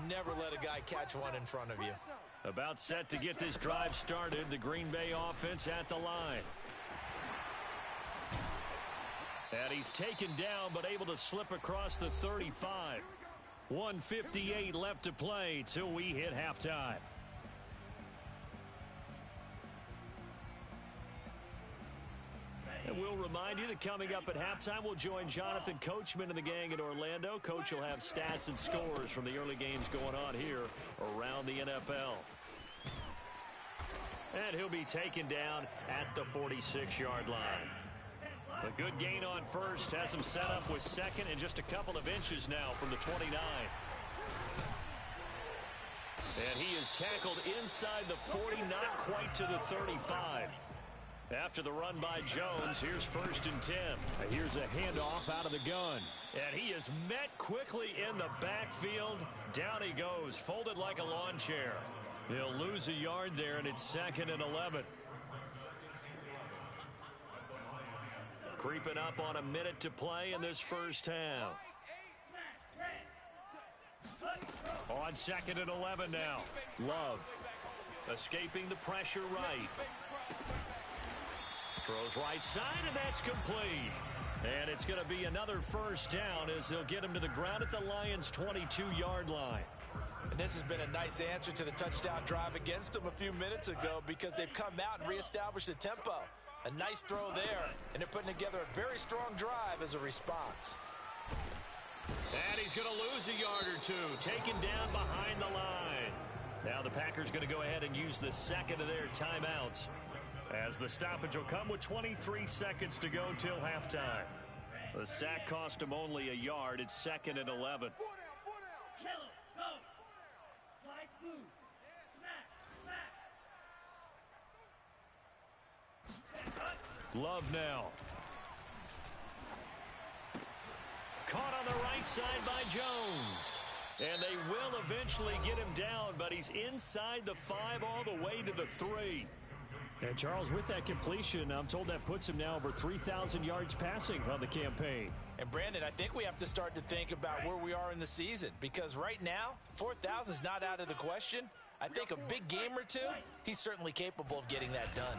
Never let a guy catch one in front of you. About set to get this drive started, the Green Bay offense at the line. And he's taken down, but able to slip across the 35. 1:58 left to play till we hit halftime. And we'll remind you that coming up at halftime, we'll join Jonathan Coachman and the gang in Orlando. Coach will have stats and scores from the early games going on here around the NFL. And he'll be taken down at the 46-yard line. A good gain on first has him set up with 2nd and just a couple of inches now from the 29. And he is tackled inside the 40, not quite to the 35. After the run by Jones, here's 1st and 10. Here's a handoff out of the gun. And he is met quickly in the backfield. Down he goes, folded like a lawn chair. They'll lose a yard there, and it's 2nd and 11. Creeping up on a minute to play in this first half. On 2nd and 11 now. Love escaping the pressure right. Throws right side, and that's complete. And it's going to be another first down as they'll get him to the ground at the Lions' 22-yard line. And this has been a nice answer to the touchdown drive against them a few minutes ago, because they've come out and reestablished the tempo. A nice throw there, and they're putting together a very strong drive as a response. And he's going to lose a yard or two, taken down behind the line. Now the Packers going to go ahead and use the second of their timeouts, as the stoppage will come with 23 seconds to go till halftime. The sack cost him only a yard. It's 2nd and 11. Cello, go. Slice blue. Smack. Love now. Caught on the right side by Jones. And they will eventually get him down, but he's inside the 5 all the way to the 3. And Charles, with that completion, I'm told that puts him now over 3,000 yards passing on the campaign. And Brandon, I think we have to start to think about where we are in the season, because right now, 4,000 is not out of the question. I think a big game or two, he's certainly capable of getting that done.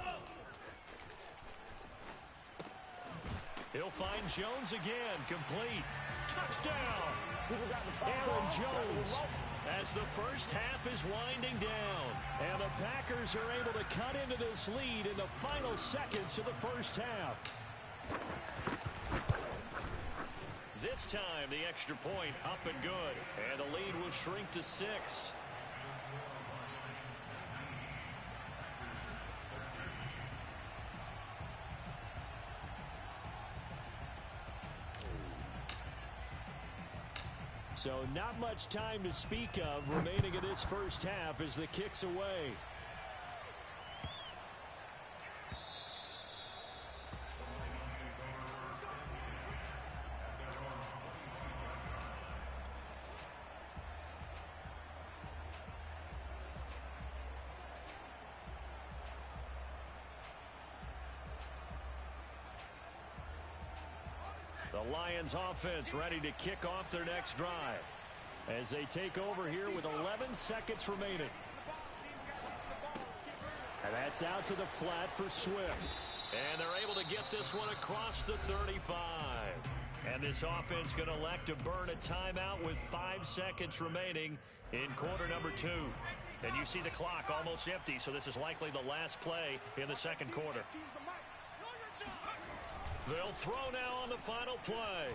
He'll find Jones again, complete. Touchdown! Aaron Jones, as the first half is winding down. And the Packers are able to cut into this lead in the final seconds of the first half. This time, the extra point up and good. And the lead will shrink to 6. So not much time to speak of remaining in this first half as the kick's away. The Lions offense ready to kick off their next drive as they take over here with 11 seconds remaining. And that's out to the flat for Swift. And they're able to get this one across the 35. And this offense going to elect to burn a timeout with 5 seconds remaining in quarter number 2. And you see the clock almost empty, so this is likely the last play in the second quarter. They'll throw now on the final play.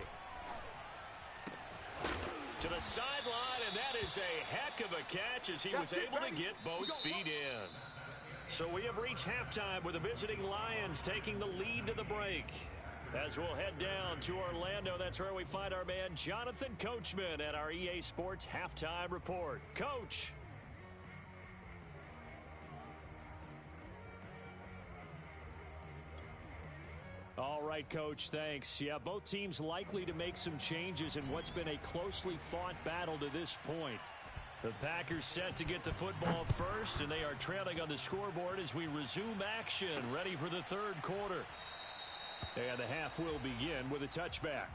To the sideline, and that is a heck of a catch as he was able to get both feet in. So we have reached halftime with the visiting Lions taking the lead to the break. As we'll head down to Orlando, that's where we find our man Jonathan Coachman at our EA Sports Halftime Report. Coach. All right, Coach, thanks. Yeah, both teams likely to make some changes in what's been a closely fought battle to this point. The Packers set to get the football first, and they are trailing on the scoreboard as we resume action, ready for the third quarter. And the half will begin with a touchback.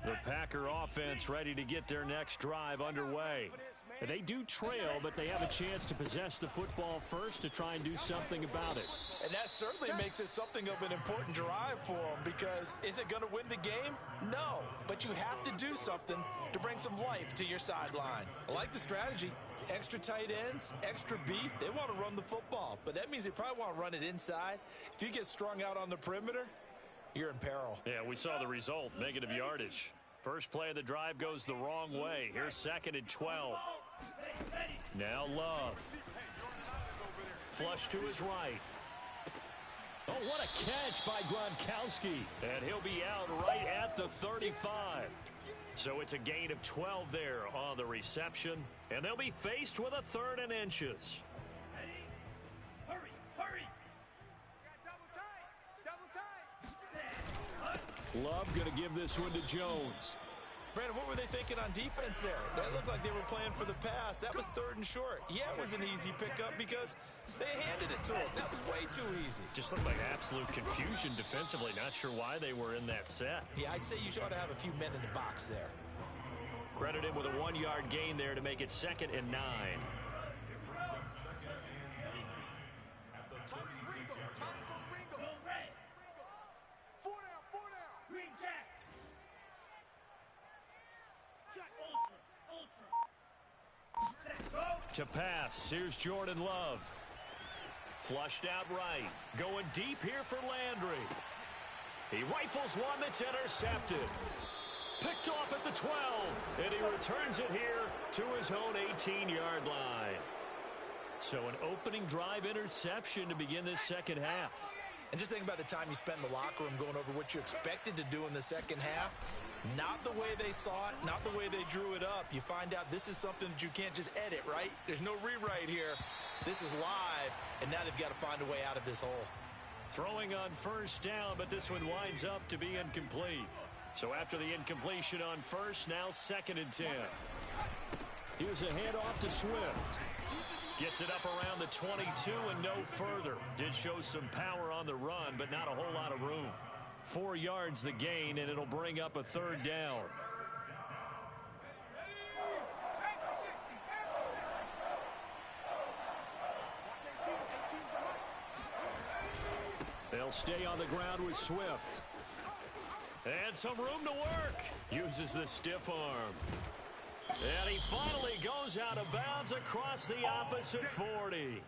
The Packer offense ready to get their next drive underway. They do trail, but they have a chance to possess the football first to try and do something about it. And that certainly makes it something of an important drive for them, because is it going to win the game? No, but you have to do something to bring some life to your sideline. I like the strategy. Extra tight ends, extra beef. They want to run the football, but that means they probably want to run it inside. If you get strung out on the perimeter, you're in peril. Yeah, we saw the result, negative yardage. First play of the drive goes the wrong way. Here's 2nd and 12. Now Love. Flush to his right. Oh, what a catch by Gronkowski. And he'll be out right at the 35. So it's a gain of 12 there on the reception. And they'll be faced with a 3rd and inches. Hurry, hurry. Love going to give this one to Jones. Brandon, what were they thinking on defense there? That looked like they were playing for the pass. That was 3rd and short. Yeah, it was an easy pickup because They handed it to him. That was way too easy. Just looked like absolute confusion defensively. Not sure why they were in that set. Yeah, I'd say you ought to have a few men in the box there. Credited with a 1-yard gain there to make it 2nd and 9. To pass, here's Jordan Love. Flushed out right. Going deep here for Landry. He rifles one that's intercepted. Picked off at the 12. And he returns it here to his own 18-yard line. So an opening drive interception to begin this second half. And just think about the time you spent in the locker room going over what you expected to do in the second half. Not the way they saw it, not the way they drew it up. You find out this is something that you can't just edit, right? There's no rewrite here. This is live, and now they've got to find a way out of this hole. Throwing on first down, but this one winds up to be incomplete. So after the incompletion on first, now 2nd and 10. Here's a handoff to Swift. Gets it up around the 22 and no further. Did show some power on the run, but not a whole lot of room. 4 yards the gain, and it'll bring up a 3rd down. They'll stay on the ground with Swift. And some room to work. Uses the stiff arm. And he finally goes out of bounds across the opposite 40.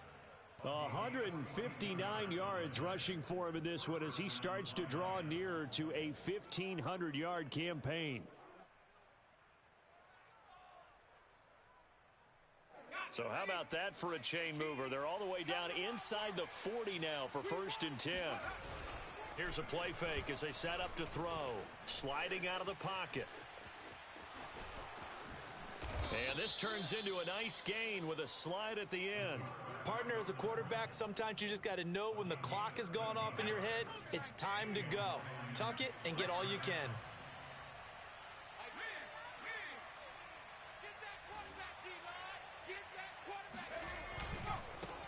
159 yards rushing for him in this one as he starts to draw nearer to a 1,500-yard campaign. So how about that for a chain mover? They're all the way down inside the 40 now for 1st and 10. Here's a play fake as they set up to throw. Sliding out of the pocket. And this turns into a nice gain with a slide at the end. Partner, as a quarterback, sometimes you just got to know when the clock has gone off in your head, it's time to go. Tuck it and get all you can.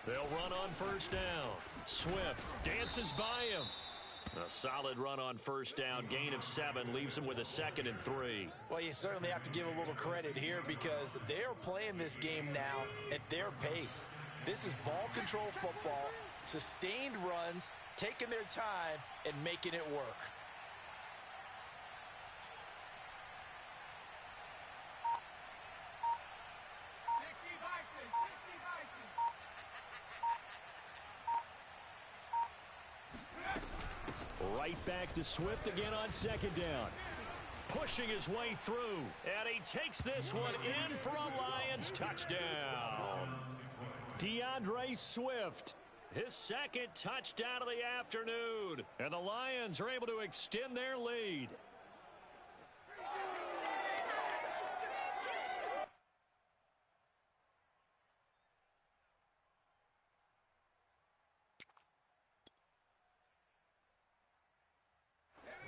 They'll run on first down. Swift dances by him. A solid run on first down. Gain of 7 leaves him with a 2nd and 3. Well, you certainly have to give a little credit here because they're playing this game now at their pace. This is ball control football, sustained runs, taking their time, and making it work. Right back to Swift again on 2nd down. Pushing his way through. And he takes this one in for a Lions touchdown. DeAndre Swift, his 2nd touchdown of the afternoon. And the Lions are able to extend their lead.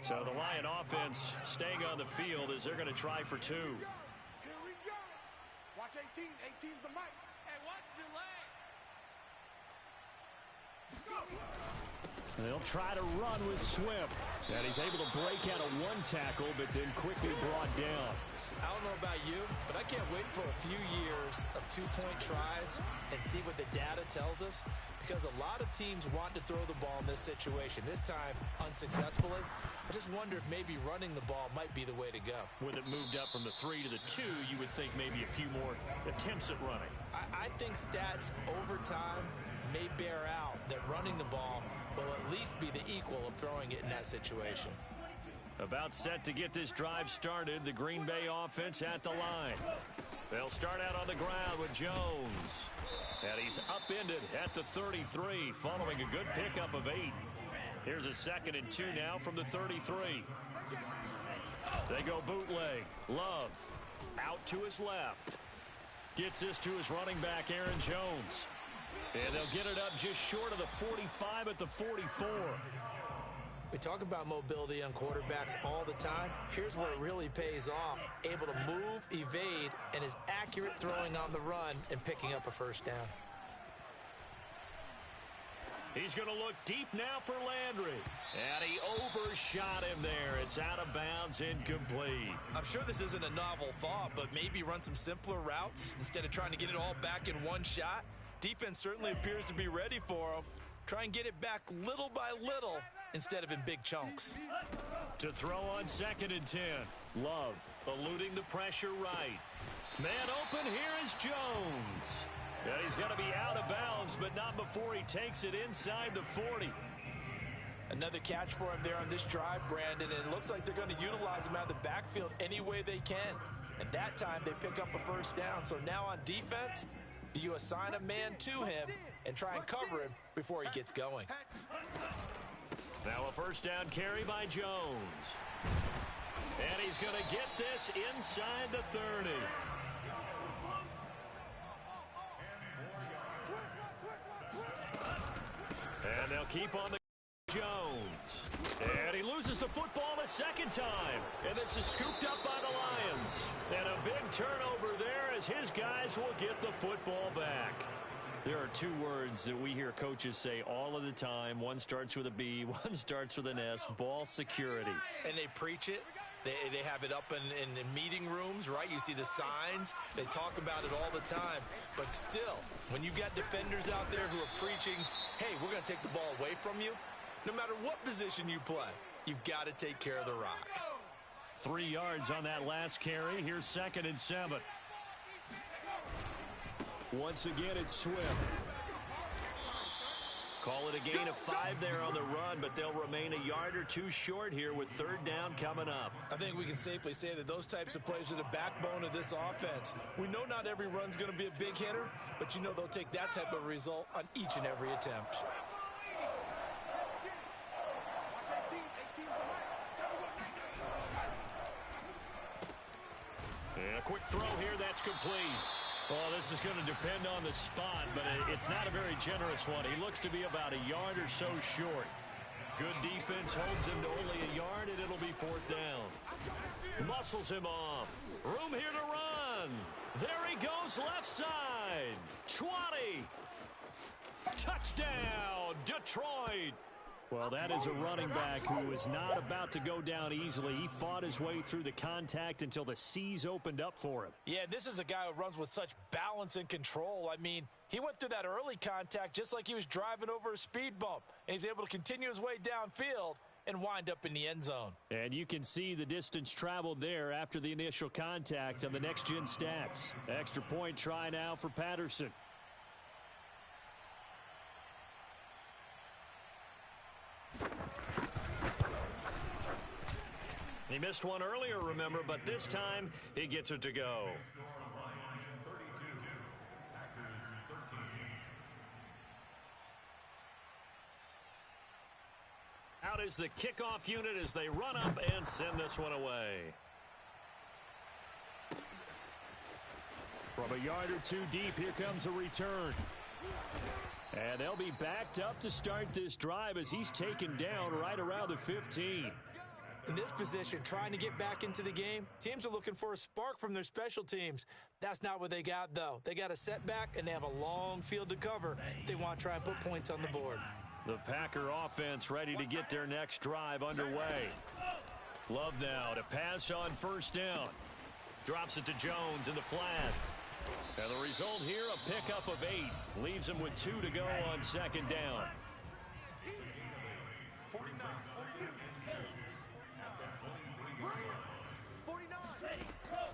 So the Lion offense staying on the field as they're going to try for 2. Here we go. Watch 18. 18's the mic. Hey, watch the leg. They'll try to run with Swift. And he's able to break out of 1 tackle, but then quickly brought down. I don't know about you, but I can't wait for a few years of 2-point tries and see what the data tells us, because a lot of teams want to throw the ball in this situation. This time, unsuccessfully. I just wonder if maybe running the ball might be the way to go. With it moved up from the 3 to the 2, you would think maybe a few more attempts at running. I think stats over time may bear out that running the ball will at least be the equal of throwing it in that situation. About set to get this drive started, the Green Bay offense at the line. They'll start out on the ground with Jones. And he's upended at the 33, following a good pickup of 8. Here's a 2nd and 2 now from the 33. They go bootleg. Love out to his left. Gets this to his running back, Aaron Jones. And they'll get it up just short of the 45 at the 44. We talk about mobility on quarterbacks all the time. Here's where it really pays off. Able to move, evade, and is accurate throwing on the run and picking up a first down. He's going to look deep now for Landry. And he overshot him there. It's out of bounds, incomplete. I'm sure this isn't a novel thought, but maybe run some simpler routes instead of trying to get it all back in one shot. Defense certainly appears to be ready for him. Try and get it back little by little instead of in big chunks. To throw on 2nd and 10. Love eluding the pressure right. Man open, here is Jones. Yeah, he's going to be out of bounds, but not before he takes it inside the 40. Another catch for him there on this drive, Brandon, and it looks like they're going to utilize him out of the backfield any way they can. And that time they pick up a first down. So now on defense, do you assign a man to him and try and cover him before he gets going? Now a first down carry by Jones. And he's going to get this inside the 30. And they'll keep on the Jones. And he loses the football a second time. And this is scooped up by the Lions. And a big turnover there as his guys will get the football back. There are two words that we hear coaches say all of the time. One starts with a B, one starts with an S, ball security. And they preach it. They have it up in meeting rooms, right? You see the signs. They talk about it all the time. But still, when you got defenders out there who are preaching, hey, we're going to take the ball away from you, no matter what position you play, you've got to take care of the rock. 3 yards on that last carry. Here's 2nd and 7. Once again, it's Swift. Call it a gain of 5 there on the run, but they'll remain a yard or two short here with 3rd down coming up. I think we can safely say that those types of plays are the backbone of this offense. We know not every run's going to be a big hitter, but you know they'll take that type of result on each and every attempt. And a quick throw here, that's complete. Well, this is going to depend on the spot, but it's not a very generous one. He looks to be about a yard or so short. Good defense holds him to only a yard, and it'll be 4th down. Muscles him off. Room here to run. There he goes, left side. 20. Touchdown, Detroit. Well, that is a running back who is not about to go down easily. He fought his way through the contact until the seas opened up for him. Yeah, this is a guy who runs with such balance and control. I mean, he went through that early contact just like he was driving over a speed bump. And he's able to continue his way downfield and wind up in the end zone. And you can see the distance traveled there after the initial contact on the next-gen stats. Extra point try now for Patterson. He missed one earlier, remember, but this time he gets it to go. Out is the kickoff unit as they run up and send this one away. From a yard or two deep, here comes a return. And they'll be backed up to start this drive as he's taken down right around the 15. In this position, trying to get back into the game, teams are looking for a spark from their special teams. That's not what they got, though. They got a setback, and they have a long field to cover if they want to try and put points on the board. The Packer offense ready to get their next drive underway. Love now to pass on 1st down. Drops it to Jones in the flat. And the result here, a pickup of 8. Leaves him with 2 to go on 2nd down.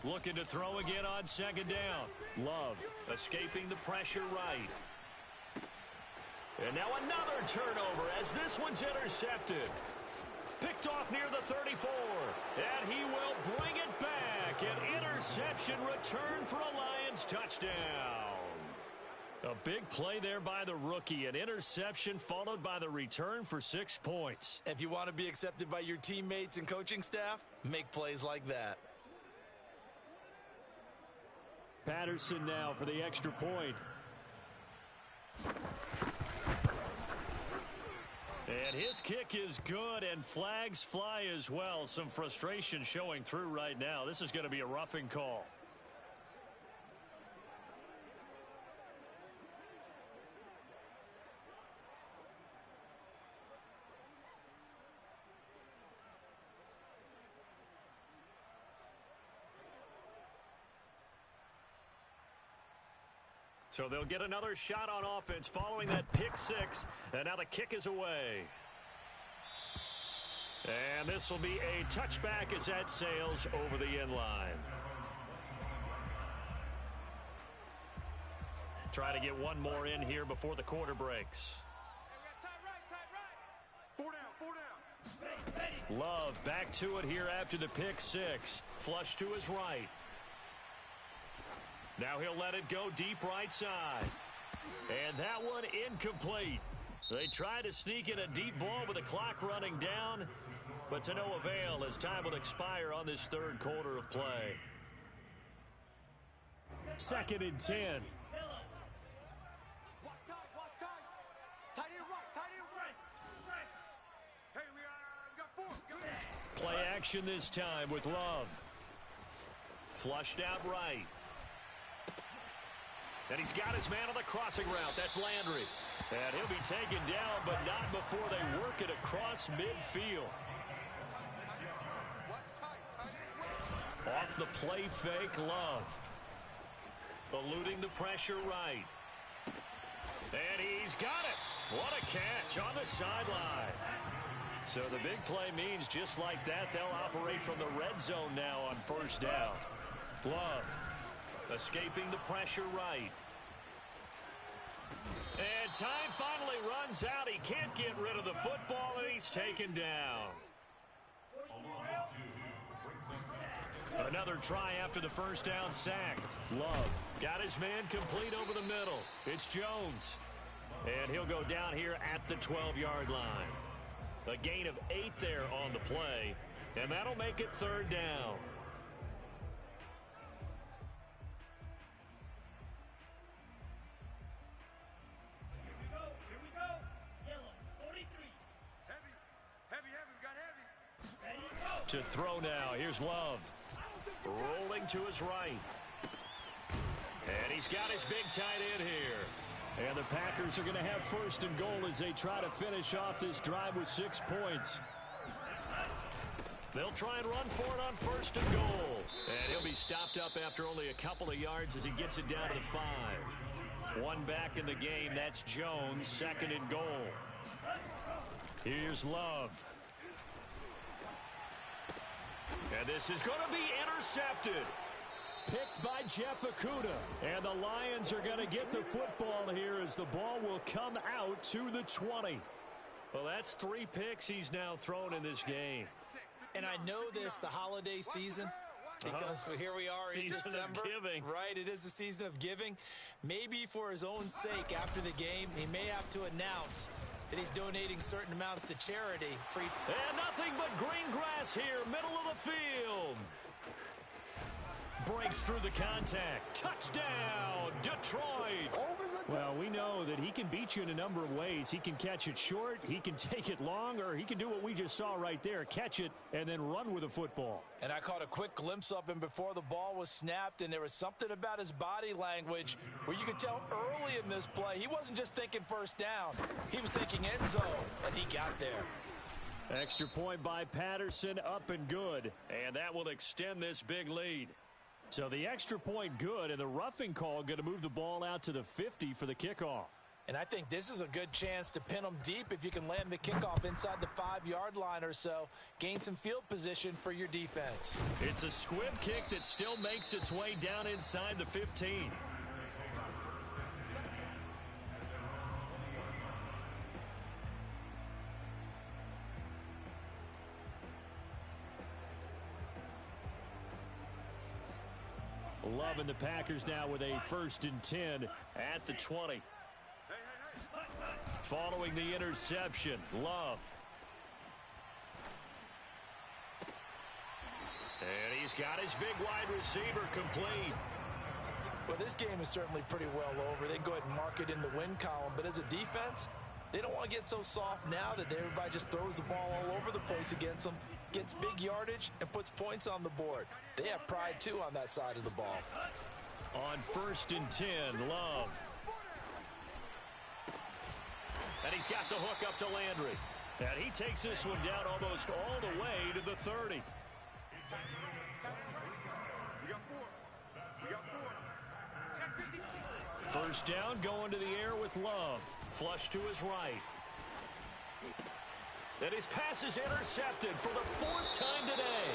Looking to throw again on 2nd down. Love escaping the pressure right. And now another turnover as this one's intercepted. Picked off near the 34. And he will bring it back. An interception return for a Lions touchdown. A big play there by the rookie. An interception followed by the return for 6 points. If you want to be accepted by your teammates and coaching staff, make plays like that. Patterson now for the extra point. And his kick is good, and flags fly as well. Some frustration showing through right now. This is going to be a roughing call. So they'll get another shot on offense following that pick six. And now the kick is away. And this will be a touchback as that sails over the end line. Try to get one more in here before the quarter breaks. Love back to it here after the pick six. Flush to his right. Now he'll let it go deep right side. And that one incomplete. They try to sneak in a deep ball with the clock running down, but to no avail as time will expire on this third quarter of play. 2nd and 10. Play action this time with Love. Flushed out right. And he's got his man on the crossing route. That's Landry. And he'll be taken down, but not before they work it across midfield. Off the play fake, Love. Eluding the pressure right. And he's got it. What a catch on the sideline. So the big play means just like that, they'll operate from the red zone now on first down. Love escaping the pressure right. And time finally runs out. He can't get rid of the football, and he's taken down. Another try after the first down sack. Love got his man complete over the middle. It's Jones. And he'll go down here at the 12-yard line. A gain of 8 there on the play, and that'll make it third down. Here we go. Yellow, 43. Heavy, we got heavy. Ready, go. To throw now, here's Love. Rolling to his right. And he's got his big tight end here. And the Packers are going to have first and goal as they try to finish off this drive with 6 points. They'll try and run for it on first and goal. And he'll be stopped up after only a couple of yards as he gets it down to the 5. One back in the game, that's Jones, 2nd and goal. Here's Love. And this is going to be intercepted. Picked by Jeff Okudah. And the Lions are going to get the football here as the ball will come out to the 20. Well, that's 3 picks he's now thrown in this game. And I know this, the holiday season, because here we are in December. Giving. Right, it is the season of giving. Maybe for his own sake after the game, he may have to announce that he's donating certain amounts to charity. And nothing but green grass here, middle of the field. Breaks through the contact. Touchdown, Detroit. Well, we know that he can beat you in a number of ways. He can catch it short, he can take it long, or he can do what we just saw right there, catch it and then run with the football. And I caught a quick glimpse of him before the ball was snapped, and there was something about his body language where you could tell early in this play he wasn't just thinking first down. He was thinking end zone, and he got there. Extra point by Patterson, up and good. And that will extend this big lead. So the extra point good, and the roughing call going to move the ball out to the 50 for the kickoff. And I think this is a good chance to pin them deep if you can land the kickoff inside the 5-yard line or so. Gain some field position for your defense. It's a squib kick that still makes its way down inside the 15. Love and the Packers now with a 1st and 10 at the 20. Following the interception, Love. And he's got his big wide receiver complete. Well, this game is certainly pretty well over. They can go ahead and mark it in the win column. But as a defense, they don't want to get so soft now that everybody just throws the ball all over the place against them, gets big yardage, and puts points on the board. They have pride, too, on that side of the ball. On 1st and 10, Love. And he's got the hook up to Landry. And he takes this one down almost all the way to the 30. We got 4. First down, going to the air with Love. Flush to his right. And his pass is intercepted for the 4th time today.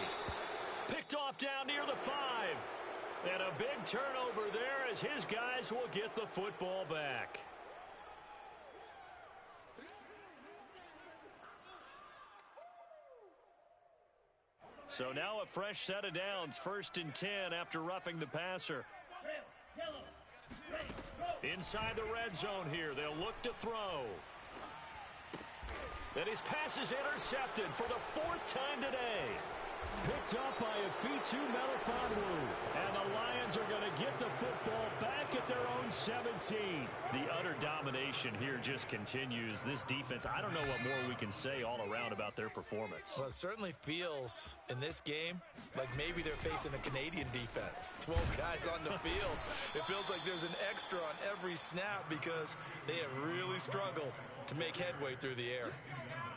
Picked off down near the 5. And a big turnover there as his guys will get the football back. So now a fresh set of downs, 1st and 10 after roughing the passer. Inside the red zone here, they'll look to throw. And his pass is intercepted for the 4th time today. Picked up by Afitu Melifonwu. And the Lions are going to get the football back at their own 17. The utter domination here just continues. This defense, I don't know what more we can say all around about their performance. Well, it certainly feels in this game like maybe they're facing a Canadian defense. 12 guys on the field. It feels like there's an extra on every snap because they have really struggled to make headway through the air.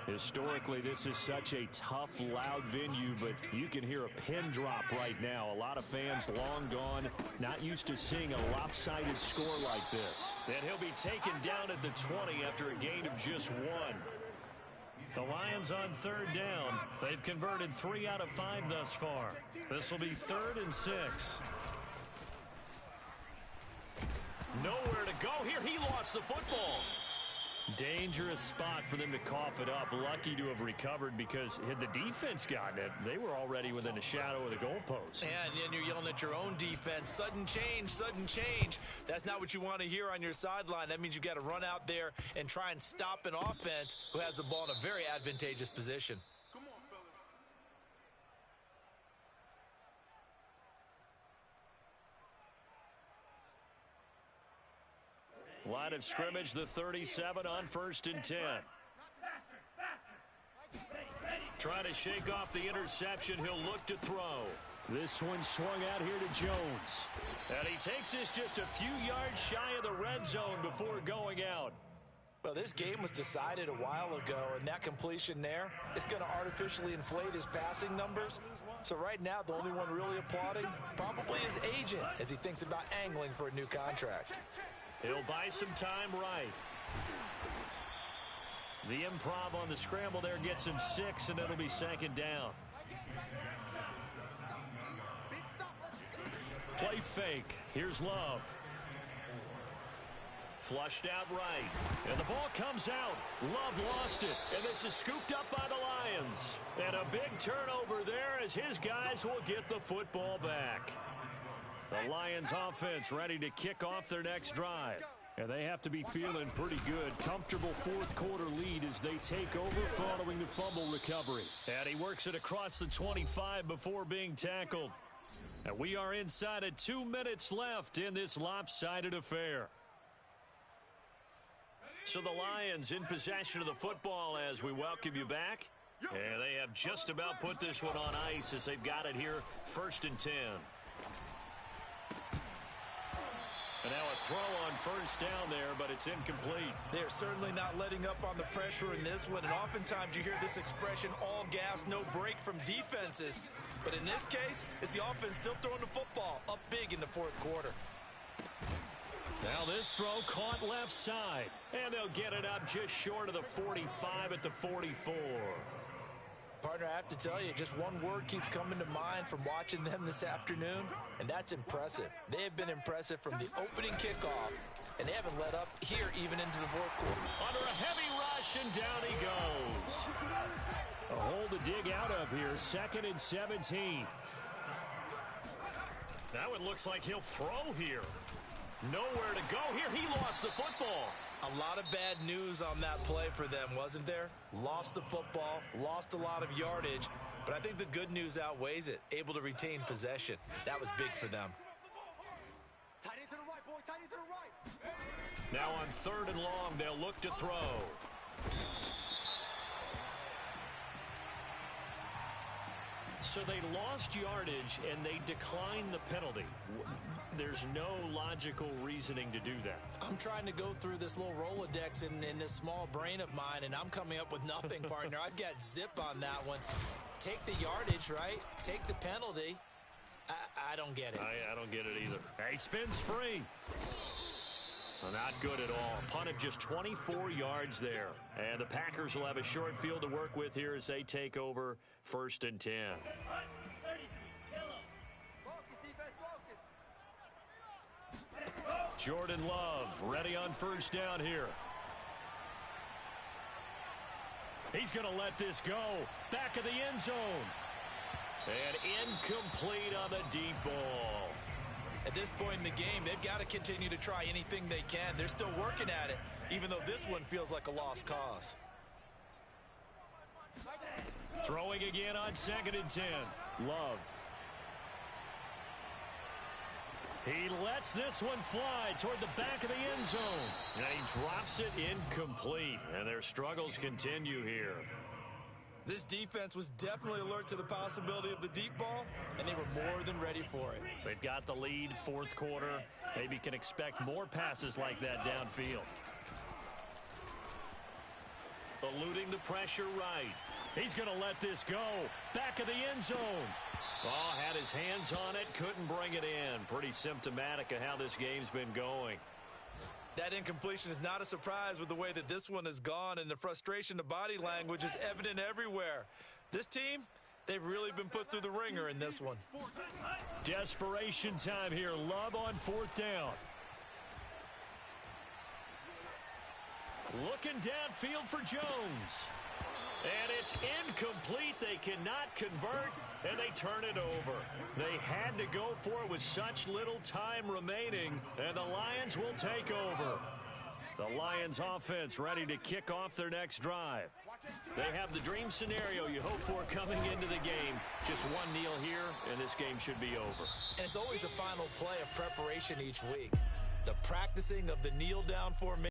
Historically, this is such a tough, loud venue, but you can hear a pin drop right now. A lot of fans long gone, not used to seeing a lopsided score like this. And he'll be taken down at the 20 after a gain of just 1. The Lions on 3rd down. They've converted 3 out of 5 thus far. This will be 3rd and 6. Nowhere to go here. He lost the football. Dangerous spot for them to cough it up. Lucky to have recovered because had the defense gotten it, they were already within the shadow of the goalpost. And then you're yelling at your own defense. Sudden change, sudden change. That's not what you want to hear on your sideline. That means you got to run out there and try and stop an offense who has the ball in a very advantageous position. Come on, fellas. Line of scrimmage, the 37 on 1st and 10. Trying to shake off the interception. He'll look to throw. This one swung out here to Jones. And he takes this just a few yards shy of the red zone before going out. Well, this game was decided a while ago, and that completion there is going to artificially inflate his passing numbers. So right now, the only one really applauding probably his agent as he thinks about angling for a new contract. He'll buy some time right. The improv on the scramble there gets him 6, and it'll be 2nd down. Play fake. Here's Love. Flushed out right. And the ball comes out. Love lost it. And this is scooped up by the Lions. And a big turnover there as his guys will get the football back. The Lions offense ready to kick off their next drive. And they have to be feeling pretty good. Comfortable 4th quarter lead as they take over following the fumble recovery. And he works it across the 25 before being tackled. And we are inside of 2 minutes left in this lopsided affair. So the Lions in possession of the football as we welcome you back. And they have just about put this one on ice as they've got it here 1st and 10. And now a throw on 1st down there, but it's incomplete. They're certainly not letting up on the pressure in this one, and oftentimes you hear this expression, all gas, no break from defenses. But in this case, it's the offense still throwing the football up big in the 4th quarter. Now this throw caught left side, and they'll get it up just short of the 45 at the 44. Partner, I have to tell you, just one word keeps coming to mind from watching them this afternoon, and that's impressive. They have been impressive from the opening kickoff, and they haven't let up here even into the 4th quarter. Under a heavy rush, and down he goes. A hole to dig out of here, 2nd and 17. That one looks like he'll throw here. Nowhere to go here. He lost the football. A lot of bad news on that play for them, wasn't there? Lost the football, lost a lot of yardage, but I think the good news outweighs it. Able to retain possession. That was big for them. Tight end to the right, boy. Tight end to the right. Now on 3rd and long, they'll look to throw. So they lost yardage, and they declined the penalty. There's no logical reasoning to do that. I'm trying to go through this little Rolodex in this small brain of mine, and I'm coming up with nothing, partner. I've got zip on that one. Take the yardage, right? Take the penalty. I don't get it. I don't get it either. He spins free. Not good at all. Punt of just 24 yards there. And the Packers will have a short field to work with here as they take over 1st and 10. 33, yellow. Jordan Love ready on 1st down here. He's going to let this go. Back of the end zone. And incomplete on the deep ball. At this point in the game, they've got to continue to try anything they can. They're still working at it, even though this one feels like a lost cause. Throwing again on 2nd and 10. Love. He lets this one fly toward the back of the end zone. And he drops it incomplete. And their struggles continue here. This defense was definitely alert to the possibility of the deep ball, and they were more than ready for it. They've got the lead, 4th quarter. Maybe can expect more passes like that downfield. Eluding the pressure right. He's going to let this go. Back of the end zone. Oh, had his hands on it, couldn't bring it in. Pretty symptomatic of how this game's been going. That incompletion is not a surprise with the way that this one has gone, and the frustration, the body language is evident everywhere. This team, they've really been put through the ringer in this one. Desperation time here. Love on 4th down. Looking downfield for Jones. And it's incomplete. They cannot convert, and they turn it over. They had to go for it with such little time remaining, and the Lions will take over. The Lions offense ready to kick off their next drive. They have the dream scenario you hope for coming into the game. Just one kneel here, and this game should be over. And it's always the final play of preparation each week. The practicing of the kneel down formation.